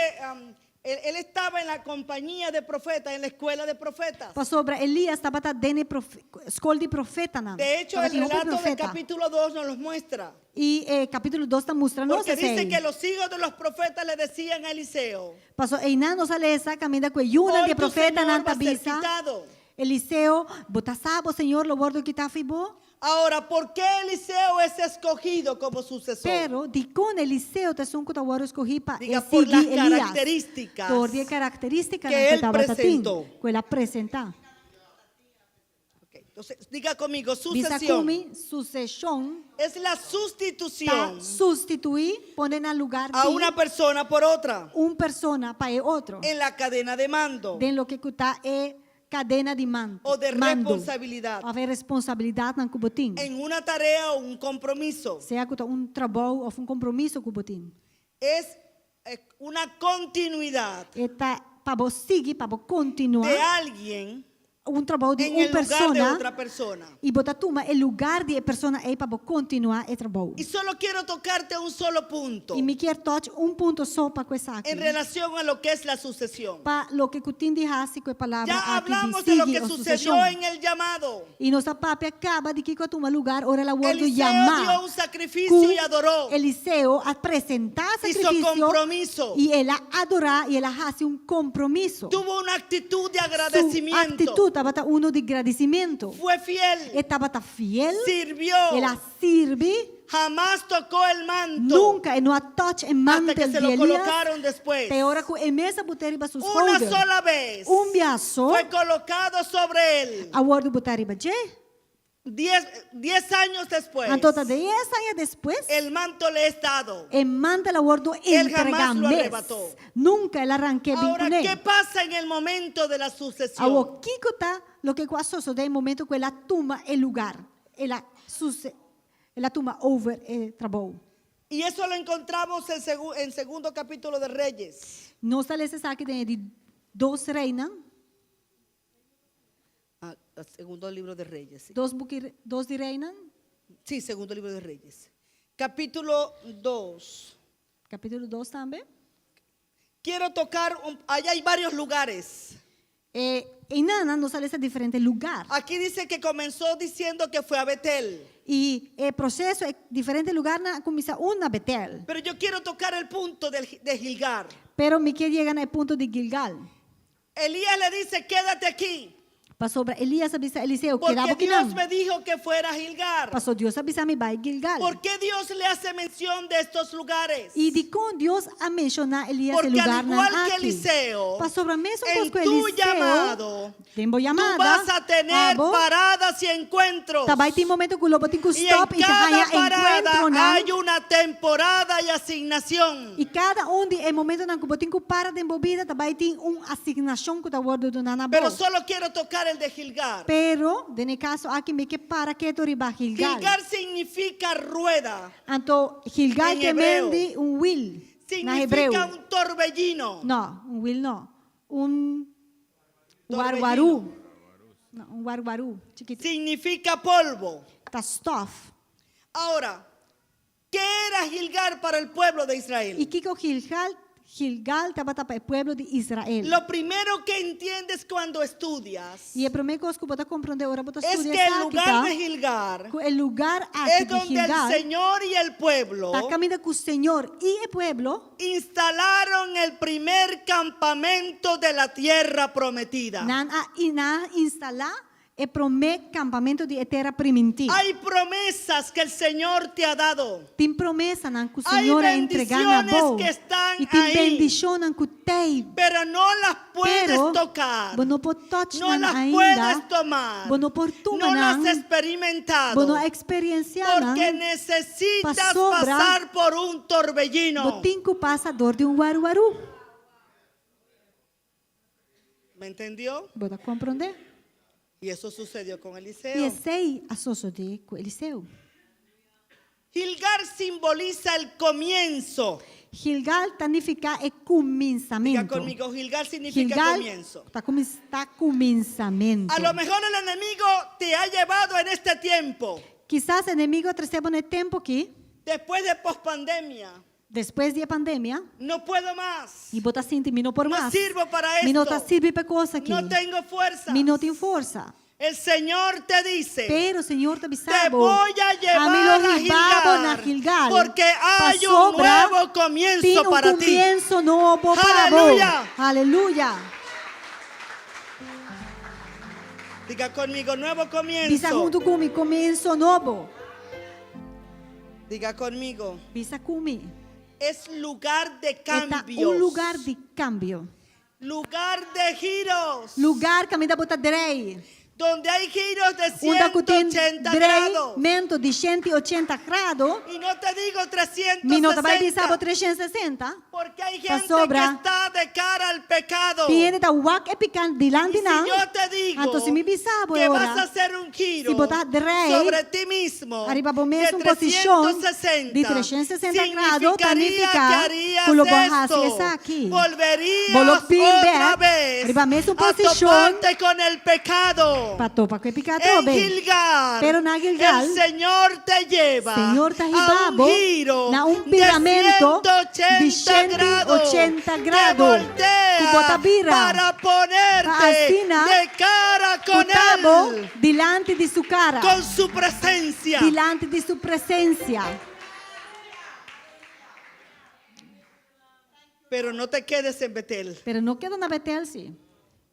que él estaba en la compañía de profetas, en la escuela de profetas. Para sobre Elias estava dentro escola de profeta não. De hecho, el relato del capítulo 2 nos los muestra. E capítulo 2 está mostrando Porque dice isso. que los hijos de los profetas le decían a Eliseo, Passou e não nos sale essa caminha com Yuna hoy de tu profeta Señor não va a ser tabisa. quitado. Eliseu, bota sabo Senhor, lo bordo que está fibo. Ahora, ¿por qué Eliseo es escogido como sucesor? Pero de con Eliseu te son que agora escolhi para Diga, por las seguir Elias. características Por die características que él estava presentó. que ele apresenta. Ok, entonces, diga conmigo, Bisa sucesión kumi sucessão es la tá sustitución substituir, poner no lugar a de una persona por otra persona para outro. en la cadena de mando Den lo que está cadena de mando. o de mando. responsabilidad, Haver responsabilidade na cubotim. en una tarea o un compromiso. Seja que trabalho ou compromisso com o botim. Es una continuidad Eta para você seguir, para de continuar, alguien um trabalho de en uma el lugar de pessoa otra persona. e botar toma o lugar de pessoa aí para continuar o trabalho. Y solo quiero tocarte un solo punto E me quer tocar ponto só para coisa aqui. en relación a lo que es la sucesión. Para lo que cutin de hasi com a palavra Ya aqui hablamos de de lo sigue que a sucedió sucessão. en el llamado. E nossa papi acaba de que toma lugar ora la word Eliseo dio chamar. un sacrificio y adoró. Eliseu apresentar Hizo sacrifício compromiso. e ela adorar e ela hace compromisso. Tuvo una actitud de Sua agradecimiento. atitude estava uno de agradecimento. Fue fiel. Estava fiel. Sirvió. Ela sirve. Jamás tocó el manto. Nunca e não toca em Hasta mantel que se de lo Elias. colocaron después. Te ora com emesa boteri para sus Una holder. sola vez Biaso. fue colocado sobre él. A word boteri ba je. 10 años después, Antota 10 anos depois. el manto le es dado. E manda la word Él jamás lo entregames. arrebató. Nunca ela arranque Ahora, vincule. ¿qué pasa en el momento de la sucesión? Awo kiko ta lo que quase so dei momento que ela toma el lugar. Ela toma over el trabalho. Y eso lo encontramos en segundo capítulo de Reyes. Nós está lesse aqui de 2 reinas, Segundo libro de Reyes. Sí. 2 de reinas, Sí, segundo libro de Reyes. Capítulo 2. capítulo 2 também. Quiero tocar, allá hay varios lugares. Em Nana nós está lesse diferente lugar. Aquí dice que comenzó diciendo que fue a Betel. E o processo é diferente lugar na começa na Betel. Pero yo quiero tocar el punto de Gilgal. Pero me quer chegar no ponto de Gilgal. Elías le dice, quédate aquí. Passou para Elias avisa Eliseu, Porque quedava aqui Dios não. me dijo que fuera a Gilgal. Passou Deus avisa me vai Gilgal. ¿Por qué Dios le hace mención de estos lugares? E de com Deus a mencionar Elias Porque el lugar al igual que aqui. Eliseo, Passou para mesmo en com tu Eliseu. llamado, Tempo tú llamada. vas a tener paradas y encuentros. Também tem momento que o lobo tem que Y en stop e que ganha cada parada encontro, não? hay una temporada y asignación. E cada é momento na que tem que para de movida, também tem asignação que está guardado do nana Pero solo quiero tocar el de Gilgal. Pero, nesse caso, aqui me que para que toriba Gilgal. Gilgal significa rueda. Então, Gilgal En que hebreo. mende wheel. Na hebreu. Significa un torbellino. Não, wheel não. Torbellino. Guarguaru. Não, guarguaru. Chiquito. Significa polvo. Tá stuff. Ahora, ¿qué era Gilgal para el pueblo de Israel? E que o Gilgal estava para o povo de Israel. Lo primero que entiendes cuando estudias E a primeira coisa que você compreender agora, você es estudia que el aqui, lugar tá? de Gilgal O lugar aqui es de donde el Gilgal Señor y el pueblo está caminhando com o Senhor e o povo instalaron el primer campamento de la tierra prometida. na instalar o primeiro campamento de terra primitiva. Hay promesas que el Señor te ha dado. Tem promessa que o Hay Senhor é entregando a bendiciones boa. que están E tem ahí. bendição que tem. Pero no las puedes Pero tocar. você não pode tocar No las ainda. puedes tomar. Você não pode No tomar. las has experimentado. Você não experienciar. Porque necesitas Pa sobra, pasar por un torbellino. Você tem que passar dor de guaruaru. ¿Me entendió? Você compreender? Y eso sucedió con E Eliseo. esse associou com Eliseu. Gilgal simboliza el comienzo. Gilgal significa o Diga começamento. conmigo, Gilgal significa Gilgal comienzo. está começamento. A lo mejor el enemigo te ha llevado en este tiempo, Quizás o inimigo receba no tempo que, después de pospandemia. depois da pandemia, No puedo más. e você sente que não por No mais. sirvo para Me não esto. está sirve para coisa aqui. No tengo fuerza. Me não tem força. El Señor te dice, Pero o Senhor te te avisava. voy a llevar a Gilgal, Gilgal. porque hay un sobra, nuevo comienzo tem para ti. comienzo novo para Aleluya. vos. Aleluya. Diga conmigo, nuevo Diz comienzo. junto comigo, comienzo novo. Diga conmigo, Diz comigo. es lugar de Está cambios. lugar de cambio. Lugar de giros. Lugar que me dá botar direi. donde hay giros de Onda ku tin 180 drei grados. mento di 180 grado, Y no te digo mi nota vai bisabo 360, 360, porque hay gente sobra. que está de cara al pecado. pieni da wak e pikan di Y landi si na, yo te digo anto si mi bisabo que vas a ora, hacer un giro si botar drei, sobre ti mismo arriba bo de messo un position 360, di 360 grado, significaría tanifica, que harías kulo bahas esto. esa aquí. Volverías Volopin otra back, vez arriba messo un a position, toparte con el pecado. patopa que picato En be. Gilgal, Pero na Gilgal, el Señor te lleva Señor te a un hibabo giro na un de piramento 180 di 180 que grado. voltea Kubota bira. para ponerte Asina, de cara con Kutabo Él, dilante di su cara, con su presencia. dilante di su presencia. Pero no te quedes en Betel, Pero no queda na Betel, sim.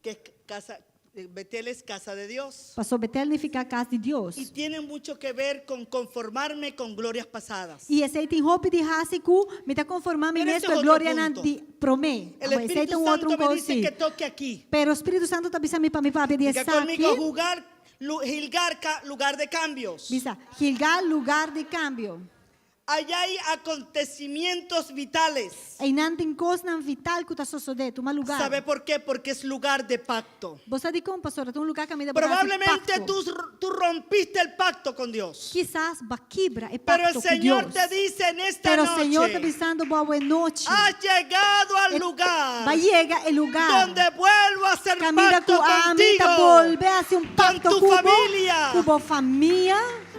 que es casa, Betel es casa de Dios. Passou Betel significa a casa de Deus. Y tiene mucho que ver con conformarme con glorias pasadas. E esse aí tem roupa de raça cu, me está conformando Pero esse nesta é outro glória na ponto. de promê. El Esse aí Espíritu tem outro Santo me dice coisa. que toque aquí. Pero o Espírito Santo está avisando para mim para pedir Diga essa conmigo, aqui. Gilgal, lugar de cambios. Bisa, Gilgal, lugar de cambio. Allá hay acontecimientos vitales. E não tem coisa vital que está sucedendo, um lugar. ¿Sabe por qué? Porque es lugar de pacto. Você diz como, pastor, é um lugar que me dá Probablemente tú rompiste el pacto con Dios. Quizás va quebra e Pero el pacto com Señor Deus. te dice en esta Pero o Senhor está noche, avisando boa noite. has llegado al lugar Vai chegar o lugar. donde vuelvo a hacer Camina pacto com a amita, contigo, volve a ser um pacto tu com familia. com família,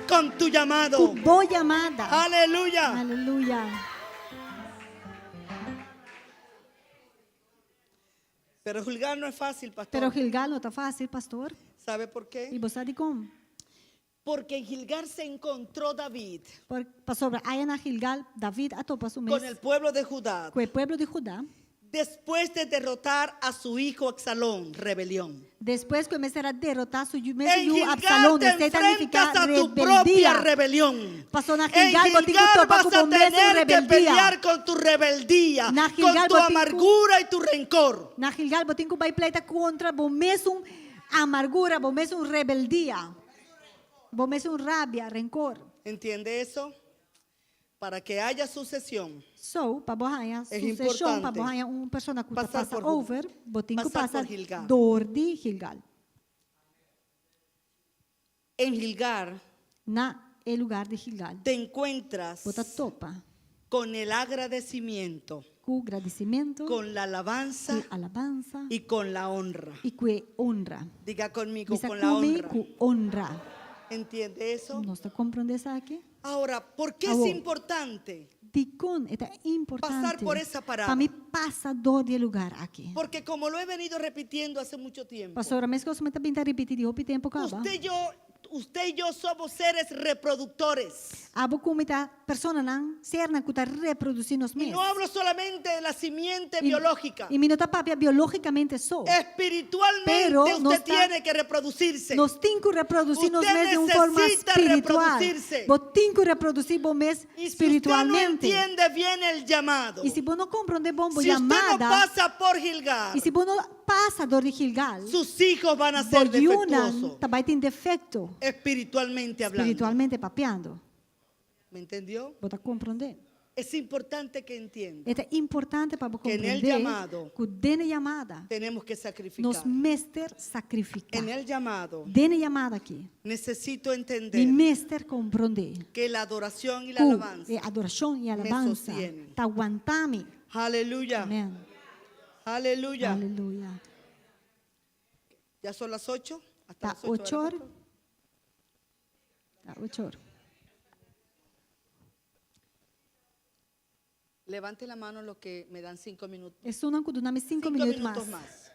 con tu llamado. com boa chamada. Aleluya. Aleluia. Pero Gilgal no es fácil, pastor. Pero Gilgal não está fácil, pastor. ¿Sabe por E qué? você sabe como? Porque en Gilgal se encontró David Pastor, aí na Gilgal, David atopa su con mês el pueblo de Judá com o povo de Judá. después de derrotar a su hijo Absalón, rebelión. Depois começaram a derrotar su En mesmo Gilgal Absalão, te de significar enfrentas a tu propia rebeldia. rebelión. Pastor, na En Gilgal, botico Gilgal topa vas com a o mesmo tener que rebeldia. pelear con tu rebeldía, Na con Gilgal tu botico- amargura y tu rencor. Na Gilgal, botico vai pleita contra o mesmo amargura, o mesmo rebeldia, o mesmo rabia, rencor. ¿Entiende eso? Para que haya sucesión, So, para borrar É sucessão, para importante borrar uma pessoa que passar passa por- over, botico passar passa por Gilgal. dor de Gilgal. en Gilgal Na el lugar de Gilgal. te encuentras Bota topa con el agradecimiento, com agradecimento, con la alabanza com alabança y con la honra. e com honra. Diga conmigo, Bisa con la come honra. com honra. ¿Entiende eso? Nós está compreendendo isso aqui? Ahora, ¿por qué es Ahora. importante? Dicon é importante. Pasar por essa parada. Para mim, passa dor de lugar aqui. Porque como lo he venido repitiendo hace mucho tiempo, Pastora, mas que eu também está repetindo de tempo acaba. usted y yo somos seres reproductores. Abo como está persona não ser na que está reproduzindo os Y meses. no hablo solamente de la simiente biológica. E me não está papia biologicamente só. Espiritualmente Pero usted no está- tiene que reproducirse. Nós temos que reproduzir nos Usted meses de uma forma necesita espiritual. reproducirse. Vos temos que reproduzir bom mês Y si usted no espiritualmente. entiende bien el llamado, E se você não compreende bom si usted no chamada, pasa por Gilgal, e se você não passa dor de Gilgal, sus hijos van a ser Bodiunan defectuosos, também tem defeito espiritualmente hablando. espiritualmente papeando. ¿Me entendió? Vou tá compreender. Es importante que entienda. É importante para Que compreender nel chamado, que dentro chamada Tenemos que sacrificar. nos mester sacrificar. En el llamado Dentro chamada aqui, necesito e entender mester compreender. que la adoración y la Que alabanza. a adoração e a alabança sostiene. tá aguantando. Aleluya. Amém. Aleluya. Aleluia. Ya son las 8. Hasta Tá las 8 8 horas. Tá 8 horas. Levante la mano los que me dan 5 minutos. É só não que dá-me 5 5 minutos minutos mais. más.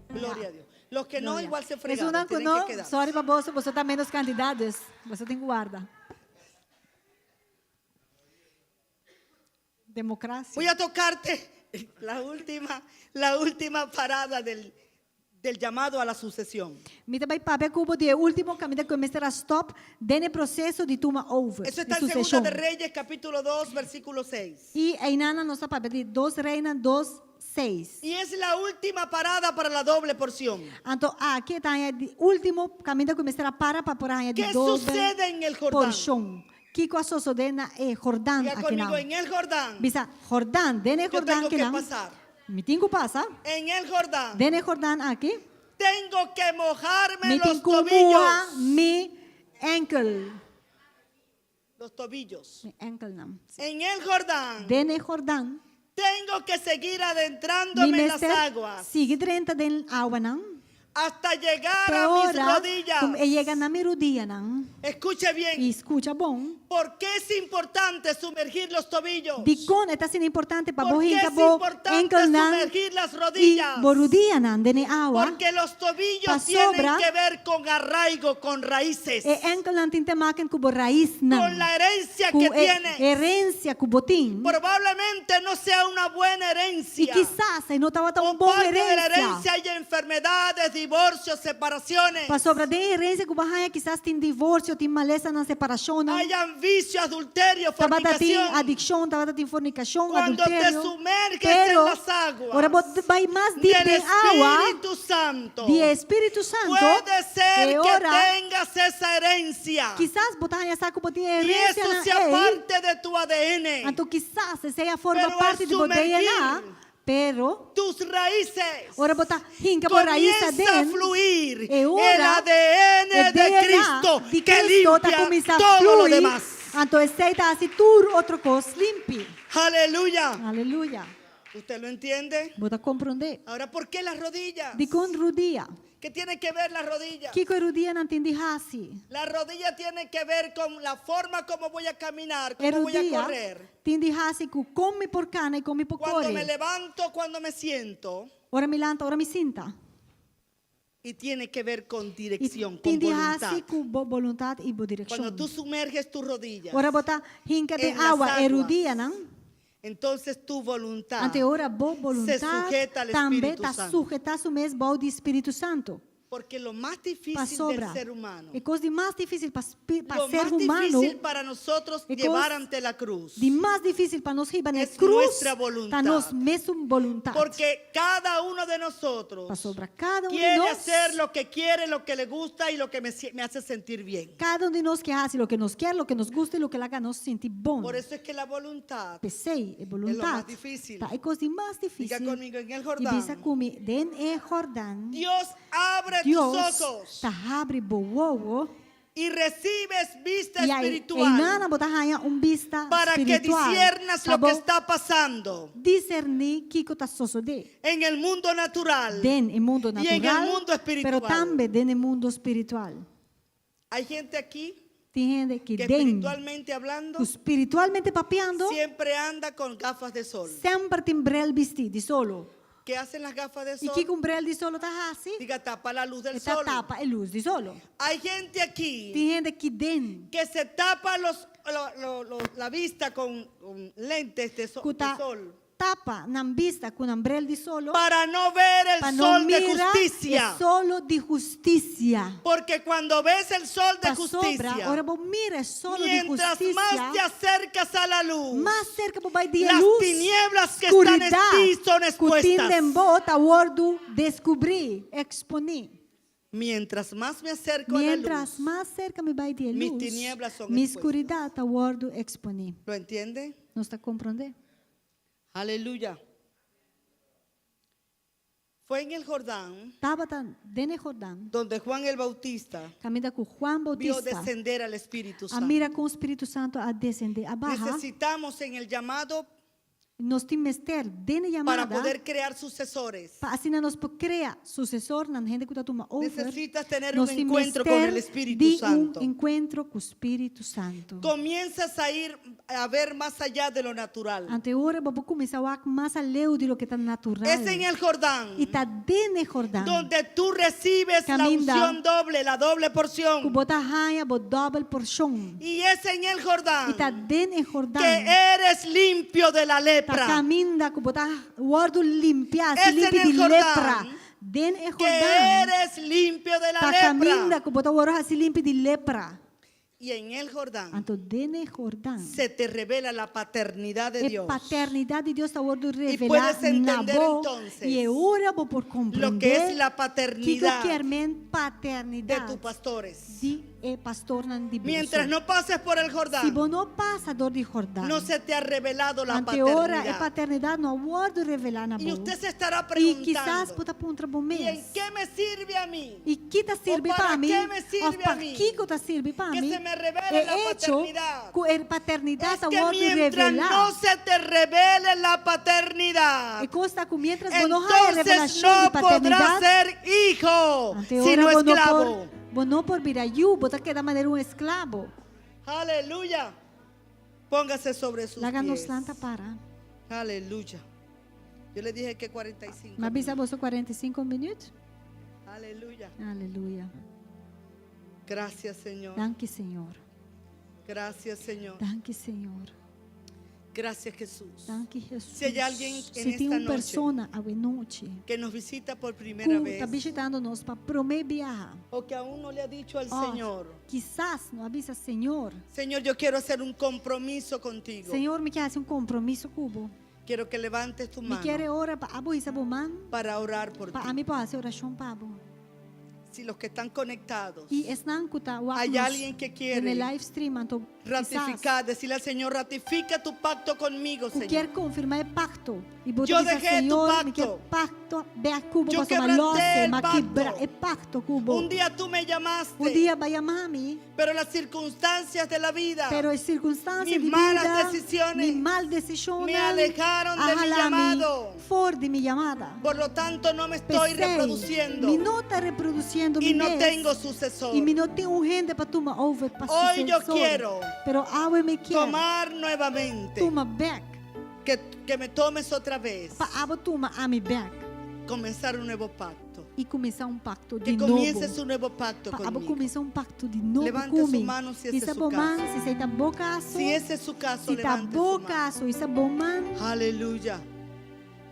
Gloria a Dios. Los que no, Glória. igual se É só fregaron. não que Tienen não. que quedar. Sorry, baboso, você tá menos candidatos. Você tem guarda. Democracia. Voy a tocarte la última parada del llamado a la sucesión. Me também papel cubo de último caminho que começar a stop dentro processo de toma over. Eso está de en Segunda sucessão. de Reyes, capítulo 2, versículo 6. E aí nana nossa papel de 2 Reina 2, 6. Y es la última parada para la doble porción. Então, aqui está o último caminho que começará para a ¿Qué de doble sucede en el Jordán? porção. Que coisa sucede na Jordão Diga aqui conmigo, não. en el Jordán. Bisa Jordão, dentro Yo Jordão tengo aqui que não. pasar. Me tenho que passar. En el Jordán. Dentro Jordão aqui. Tengo que mojarme Me los tenho que mojar tobillos. me ankle. Los tobillos. Me ankle não. En el Jordán. Dentro Jordão. Tengo que seguir adentrándome en las aguas sigue dentro da água não. hasta llegar Até a mis hora, rodillas. como chega na minha rodilha não. Escuche bien. E escuta bom. ¿Por qué es importante sumergir los tobillos? De como está sendo importante para ¿Por qué bohinka es bo importante ankle não. sumergir las E rodillas? bo rodilha não dentro água. Porque los tobillos Pa tienen sobra. que ver con arraigo, con raíces, E ankle não tem te maken com bo raiz não. con la herencia Com que tiene. herência com botim. Probablemente no sea una buena E herencia. quizás não estava tão O boa parte de la herência. herencia hay enfermedades, divorcios, separaciones. Para sobra de herência que bahaya quizás tem divórcio, tem maleza na separação não. Hayan vicio, adulterio, Tabata tem fornicación. adicção, tabata tem fornicação, Cuando te adultério. sumerges Pero en las aguas ora vai mais deep del em água. Espíritu Santo, De Espírito Santo. puede ser e que ora tengas esa herencia quizás botar essa como tem y herência eso na sea ei. parte de tu ADN. Então quizás seja forma Pero parte el de bodeia sumergir lá. Pero Tus raíces ora botar hinca por raiz comienza a dentro. fluir E el ora ADN de DNA Cristo de que Cristo tá limpia começar a todo lo fluir. demás. Então aceita assim tudo outra coisa limpe. Aleluya. Aleluia. ¿Usted lo entiende? Bota compreender. Ahora, ¿por qué las rodillas? De com rodilha. ¿Qué tiene que ver las rodillas? Que rodilha não tem de raci. La rodilla tiene que ver con la forma como voy a caminar, cómo voy a Rodilha correr. tem de raci com come por cana e come por Cuando me corre. levanto, cuando me siento. Ora me lanta, ora me sinta. Y tiene que ver con E dirección, tem con de voluntad. raci com vontade e boa direção. Cuando tú sumerges tus rodillas, Ora botar hinca de en las água e aguas, rodilha, não? entonces tu voluntad Ante ora boa vontade sujeta al também Espíritu está Santo. sujeta ao mesmo bom do Espírito Santo. Porque lo más Para difícil sobra. del ser humano, É coisa de mais difícil para lo ser más humano, difícil para nosotros es llevar cosa ante la cruz, de mais difícil para nós riba na Es cruz, nuestra voluntad. está nós mesmo vontade. porque cada uno de nosotros Para sobra cada de quiere nós, hacer lo que quiere, lo que le gusta y lo que me hace sentir bien. cada de nós que faz o que nos quer, o que nos gusta e o que haga nos sentir bom. Por eso es que la voluntad, Pensei, é más vontade. difícil. Tá, é coisa de mais difícil. diga conmigo, en el E Jordán, bisa comigo, den é Jordão. Dios abre Dios tus ojos tá abre boa y recibes vista e aí espiritual nana botar raia vista para que espiritual. disiernas Tá lo que bom? está pasando Discernir que está sucedendo. en el mundo natural. Den el mundo Y en el natural, mundo espiritual. pero también den el mundo espiritual. Hay gente aquí Tem gente que que den, espiritualmente hablando espiritualmente papeando, siempre anda con gafas de sol. sempre tem brel vestido de solo. ¿Qué hacen las gafas de E sol? que com brel de solo tá assim, Diga, tapa la luz del está sol. tapa a luz de solo. Hay gente aquí Tem gente que den, que se tapa la vista con lentes de, que tá de sol tapa na vista com brel de solo, para no ver el para não sol de mirar justicia. o solo de justicia. Porque cuando ves el sol de Pa sobra, justicia, ora vou mira solo de mientras justicia, más te acercas a la luz, mais cerca vai de las luz, tinieblas que están en ti son expuestas. Cutim bota wordo descobrir, exponer. Mientras más me acerco a la Mientras luz, mais cerca me vai de mis luz, tinieblas son minha expuestas. escuridade tá wordo exponer. ¿lo entiende? Não está compreendendo? Aleluya. Fue en el Jordán Estava dentro do Jordão, donde Juan el Bautista caminhando com Juan vio Bautista, descender al Espíritu a Santo. mira com o Espírito Santo a descender, a barra. Necesitamos en el llamado Nós temos que ter dentro da para chamada, poder crear sucesores. para assim nós podemos criar sucessor na gente que está tomando over. Necesitas tener Nós un temos encuentro que con ter el Espíritu de Santo. encontro com o Espírito Santo. Comienzas a ir a ver más allá de lo natural. Ante ora, vamos começar a mais além de lo que está natural. Es en el Jordán E está dentro do Jordão. donde tú recibes la Caminda. unción doble, la doble Que porción. bota raia, bota double porção. Y es en el E Jordán está dentro do Jordão. que eres limpio de la Está lepra. caminda, que bota guardo limpia, Es se en limpa el de Jordán lepra. Dentro do Que Jordão. eres limpio de la Está caminda, lepra. que bota guardo se limpa de lepra. y en el Jordán Anto dene Jordán. se te revela la paternidad de E Dios. paternidade de Deus está ordo puedes revelar na entender bo entonces e ora bo por Lo que compreender es la que paternidad quer men de paternidade tus pastores. de pastor nan di Mientras no pases por el se Jordán, bo não passa dor de Jordão. no se te ha revelado la Ante ora e paternidad. paternidade não ordo revelar na Y bo. usted se estará E quizás preguntando, puta puntra bo ¿y en mês. qué me sirve a mí? E que tá sirve para para mim? qué me sirve Ou a para mí? que tá sirve para Que mim? se me revele la hecho paternidad. que a paternidade Es está que ordo mientras revelar. no se te revele la paternidad, E costa com mientras bo não há entonces revelação de no podrás paternidade. ser hijo, Ante sino ora esclavo. não por vir ayu, bota que da maneira esclavo. Aleluya. Póngase sobre sus Laga nos pies. lanta para. Aleluya. Yo le dije que 45. Mas bisa você 45 minutos? Aleluya. Aleluia. Gracias, Señor. Danke, Senhor. Gracias, Señor. Danke, Senhor. Gracias, Jesús. Danke, Jesus. Se hay alguien en Se tem esta uma noche persona a noite que nos visita por primera que vez está visitando nós para prometer. o que aún no le ha dicho al Oh, Señor, quizás não avisa, Senhor. Señor, yo quiero hacer un compromiso contigo. Senhor, me quer fazer compromisso cubo. Quiero que levantes tu Me mano quer orar para abo isa man, para orar por para ti. a mim para fazer oração para abo. Si los que están conectados, E esnan kuta wa hay alguien que en quiere el live stream anto ratificar, decirle al Señor, ratifica tu pacto conmigo, que Señor. quer confirmar el pacto. Y vos Yo dices, dejé tu Señor, pacto. me quer pacto, ve a cubo, Yo paso quebranté malose, el ma pacto. quebra el pacto cubo. Un día tú me llamaste, Un día vaya mami, pero las circunstancias de la vida pero es circunstancia Mis de malas vida, decisiones mi mal decisión, me alejaron de mi llamado. For de mi llamada. por lo tanto no me estoy Pensei, reproduciendo mi no está reproduciendo y mi no mes. tengo sucesor. Y mi no tengo gente para tomar over para Hoy yo sucesor. quiero Pero ahora me quiero tomar nuevamente, toma back. que me tomes otra vez, Para ahora toma a mi back. comenzar un nuevo pacto. E começar pacto de Que novo. comiences un nuevo pacto Abo conmigo. começar pacto de novo Levante su comigo. mano si ese es Isso é su bom, caso. man. Se está bom caso. Si ese es su caso, Se está levante bom su mano. caso. Isso é bom, man. Aleluya.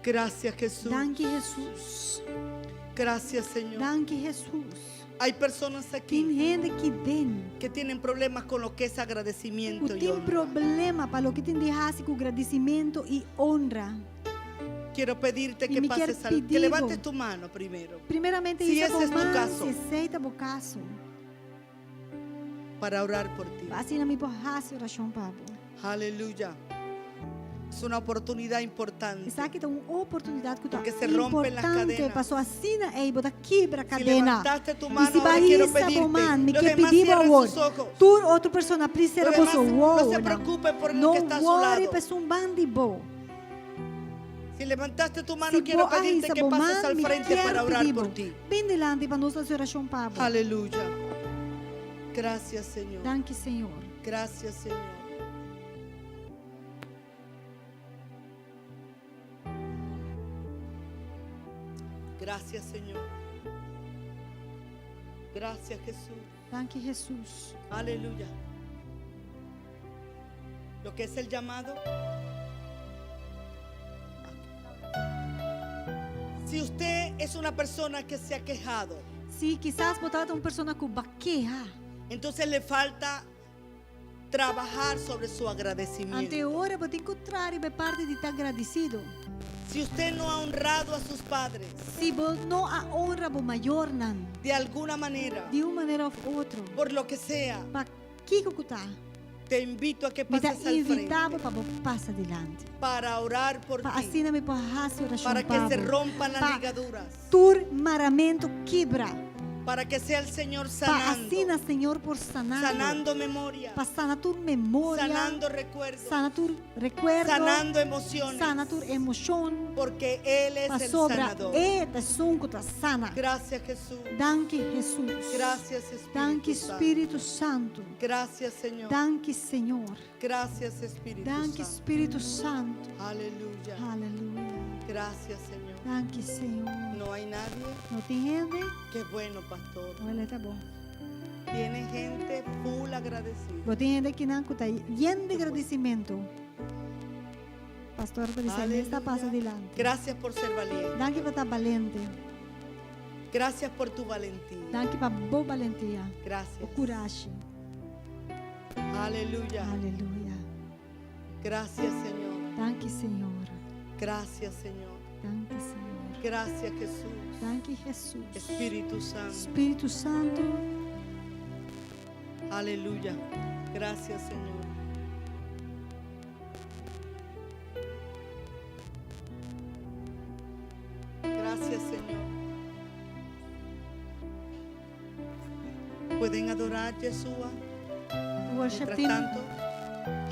Gracias, Jesús. Danke, Jesus. Gracias, Señor. Danke, Jesus. Hay personas Tem aquí gente que tem. que tienen problemas con lo que es agradecimiento y Tem honra. problema para lo que tem de raça com agradecimento e honra. Quiero pedirte Y que me pases quiero que pedir, levantes tu mano primero Primeiramente, Si isso é esse bom, es tu man. caso. Se aceita bom caso. para orar por ti. Assim, não me por raça oração, pabo. Aleluya. Es una oportunidad importante. E sabe que tem uma oportunidade que Porque está se rompen las importante. cadenas. Passou assim, aí, bota quebra a Si cadena. levantaste tu E mano, se ahora vai quiero isso, pedirte. man, me Los quer demás pedir cierren favor. sus ojos. Tu outra pessoa precisa Los você demás no se preocupe por el Não que está a su worry, lado. pessoa bandi bo. Si levantaste tu mano, Se quiero bo pedirte ahí, que bo, pases man, al me frente quer para orar pedir por bo. ti. Bem delante para nós fazer oração, pabo. Aleluya. Gracias, Señor. Danke, Senhor. Gracias, Señor. Gracias, Señor. Gracias, Jesús. Danke, Jesus. Aleluya. Lo que es el llamado. Si usted es una persona que se ha quejado, Se quizás botar uma pessoa com baqueja, entonces le falta trabajar sobre su ante agradecimiento. hora, botar encontrar e parte de estar agradecido. Si usted no ha honrado a sus padres Se bo não a honra bo maior nan, de alguna manera, de uma maneira ou outra, por lo que sea, para que cutar? te invito a que Me está pases al invitado frente para passar adiante. para orar por Para ti, assim me por raça oração para que se pabo. rompan las Pa- ligaduras, Tur maramento quebra. para que sea el Señor Para assim, sanando, Senhor, por sanar. sanando memoria, Para sanar tu memória. sanando recuerdos, Sana tu recuerdo. sanando emociones, Sana tu emoção. porque Él es Para el sobra. sanador. E da sunco ta sana. Gracias, Jesús. Danke, Jesus. Gracias, Danke, Espíritu Santo. Espírito Santo. Gracias, Señor. Danke, Senhor. Gracias, Espíritu Danke, Santo. Espírito Santo. Aleluya. Aleluia. Gracias, Señor. Danke, Senhor. No hay nadie. Não tem gente? Qué bueno, pastor. Olha, tá bom. Tiene gente full agradecida. Vou ter gente que não está lleno de agradecimento. Pastor, por isso, esta passa adiante. Gracias por ser valiente. Danke por estar valente. Gracias por tu valentía. Danke por boa valentia. O Gracias. coragem. Aleluya. Halleluja. Gracias, Señor. Dank u, Senhor. Gracias, Señor. Dank u, Senhor. Gracias, Jesús. Dank u, Jesus. Espíritu Santo. Espírito Santo. Aleluya. Gracias, Señor. Gracias, Señor. ¿Pueden adorar a Yeshua? Worship Mientras Him. tanto,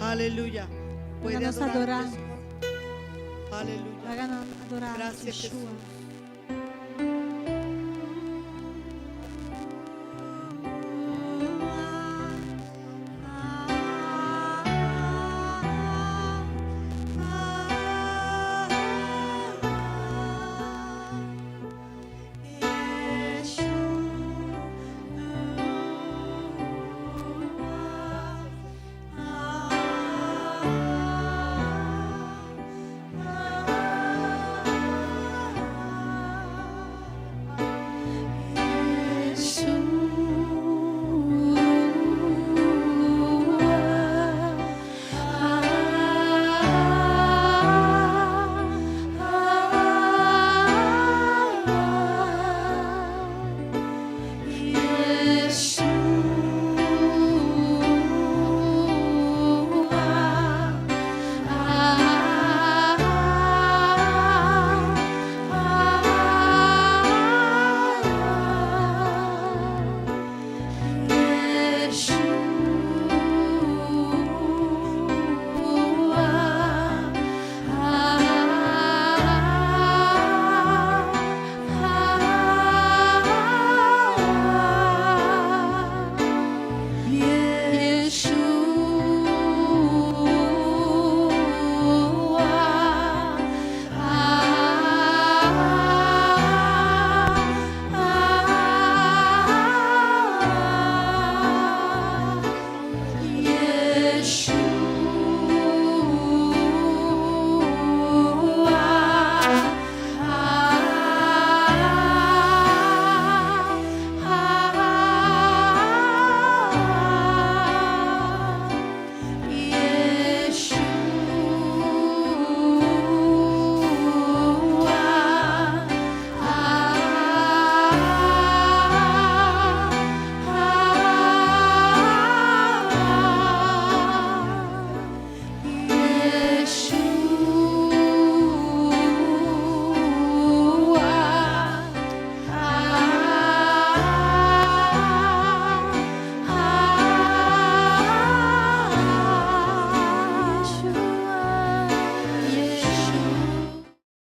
aleluya. ¿Puede Háganos adorar a adorar. Yeshua? Aleluya. Háganos adorar a Gracias, Yeshua. Jesús.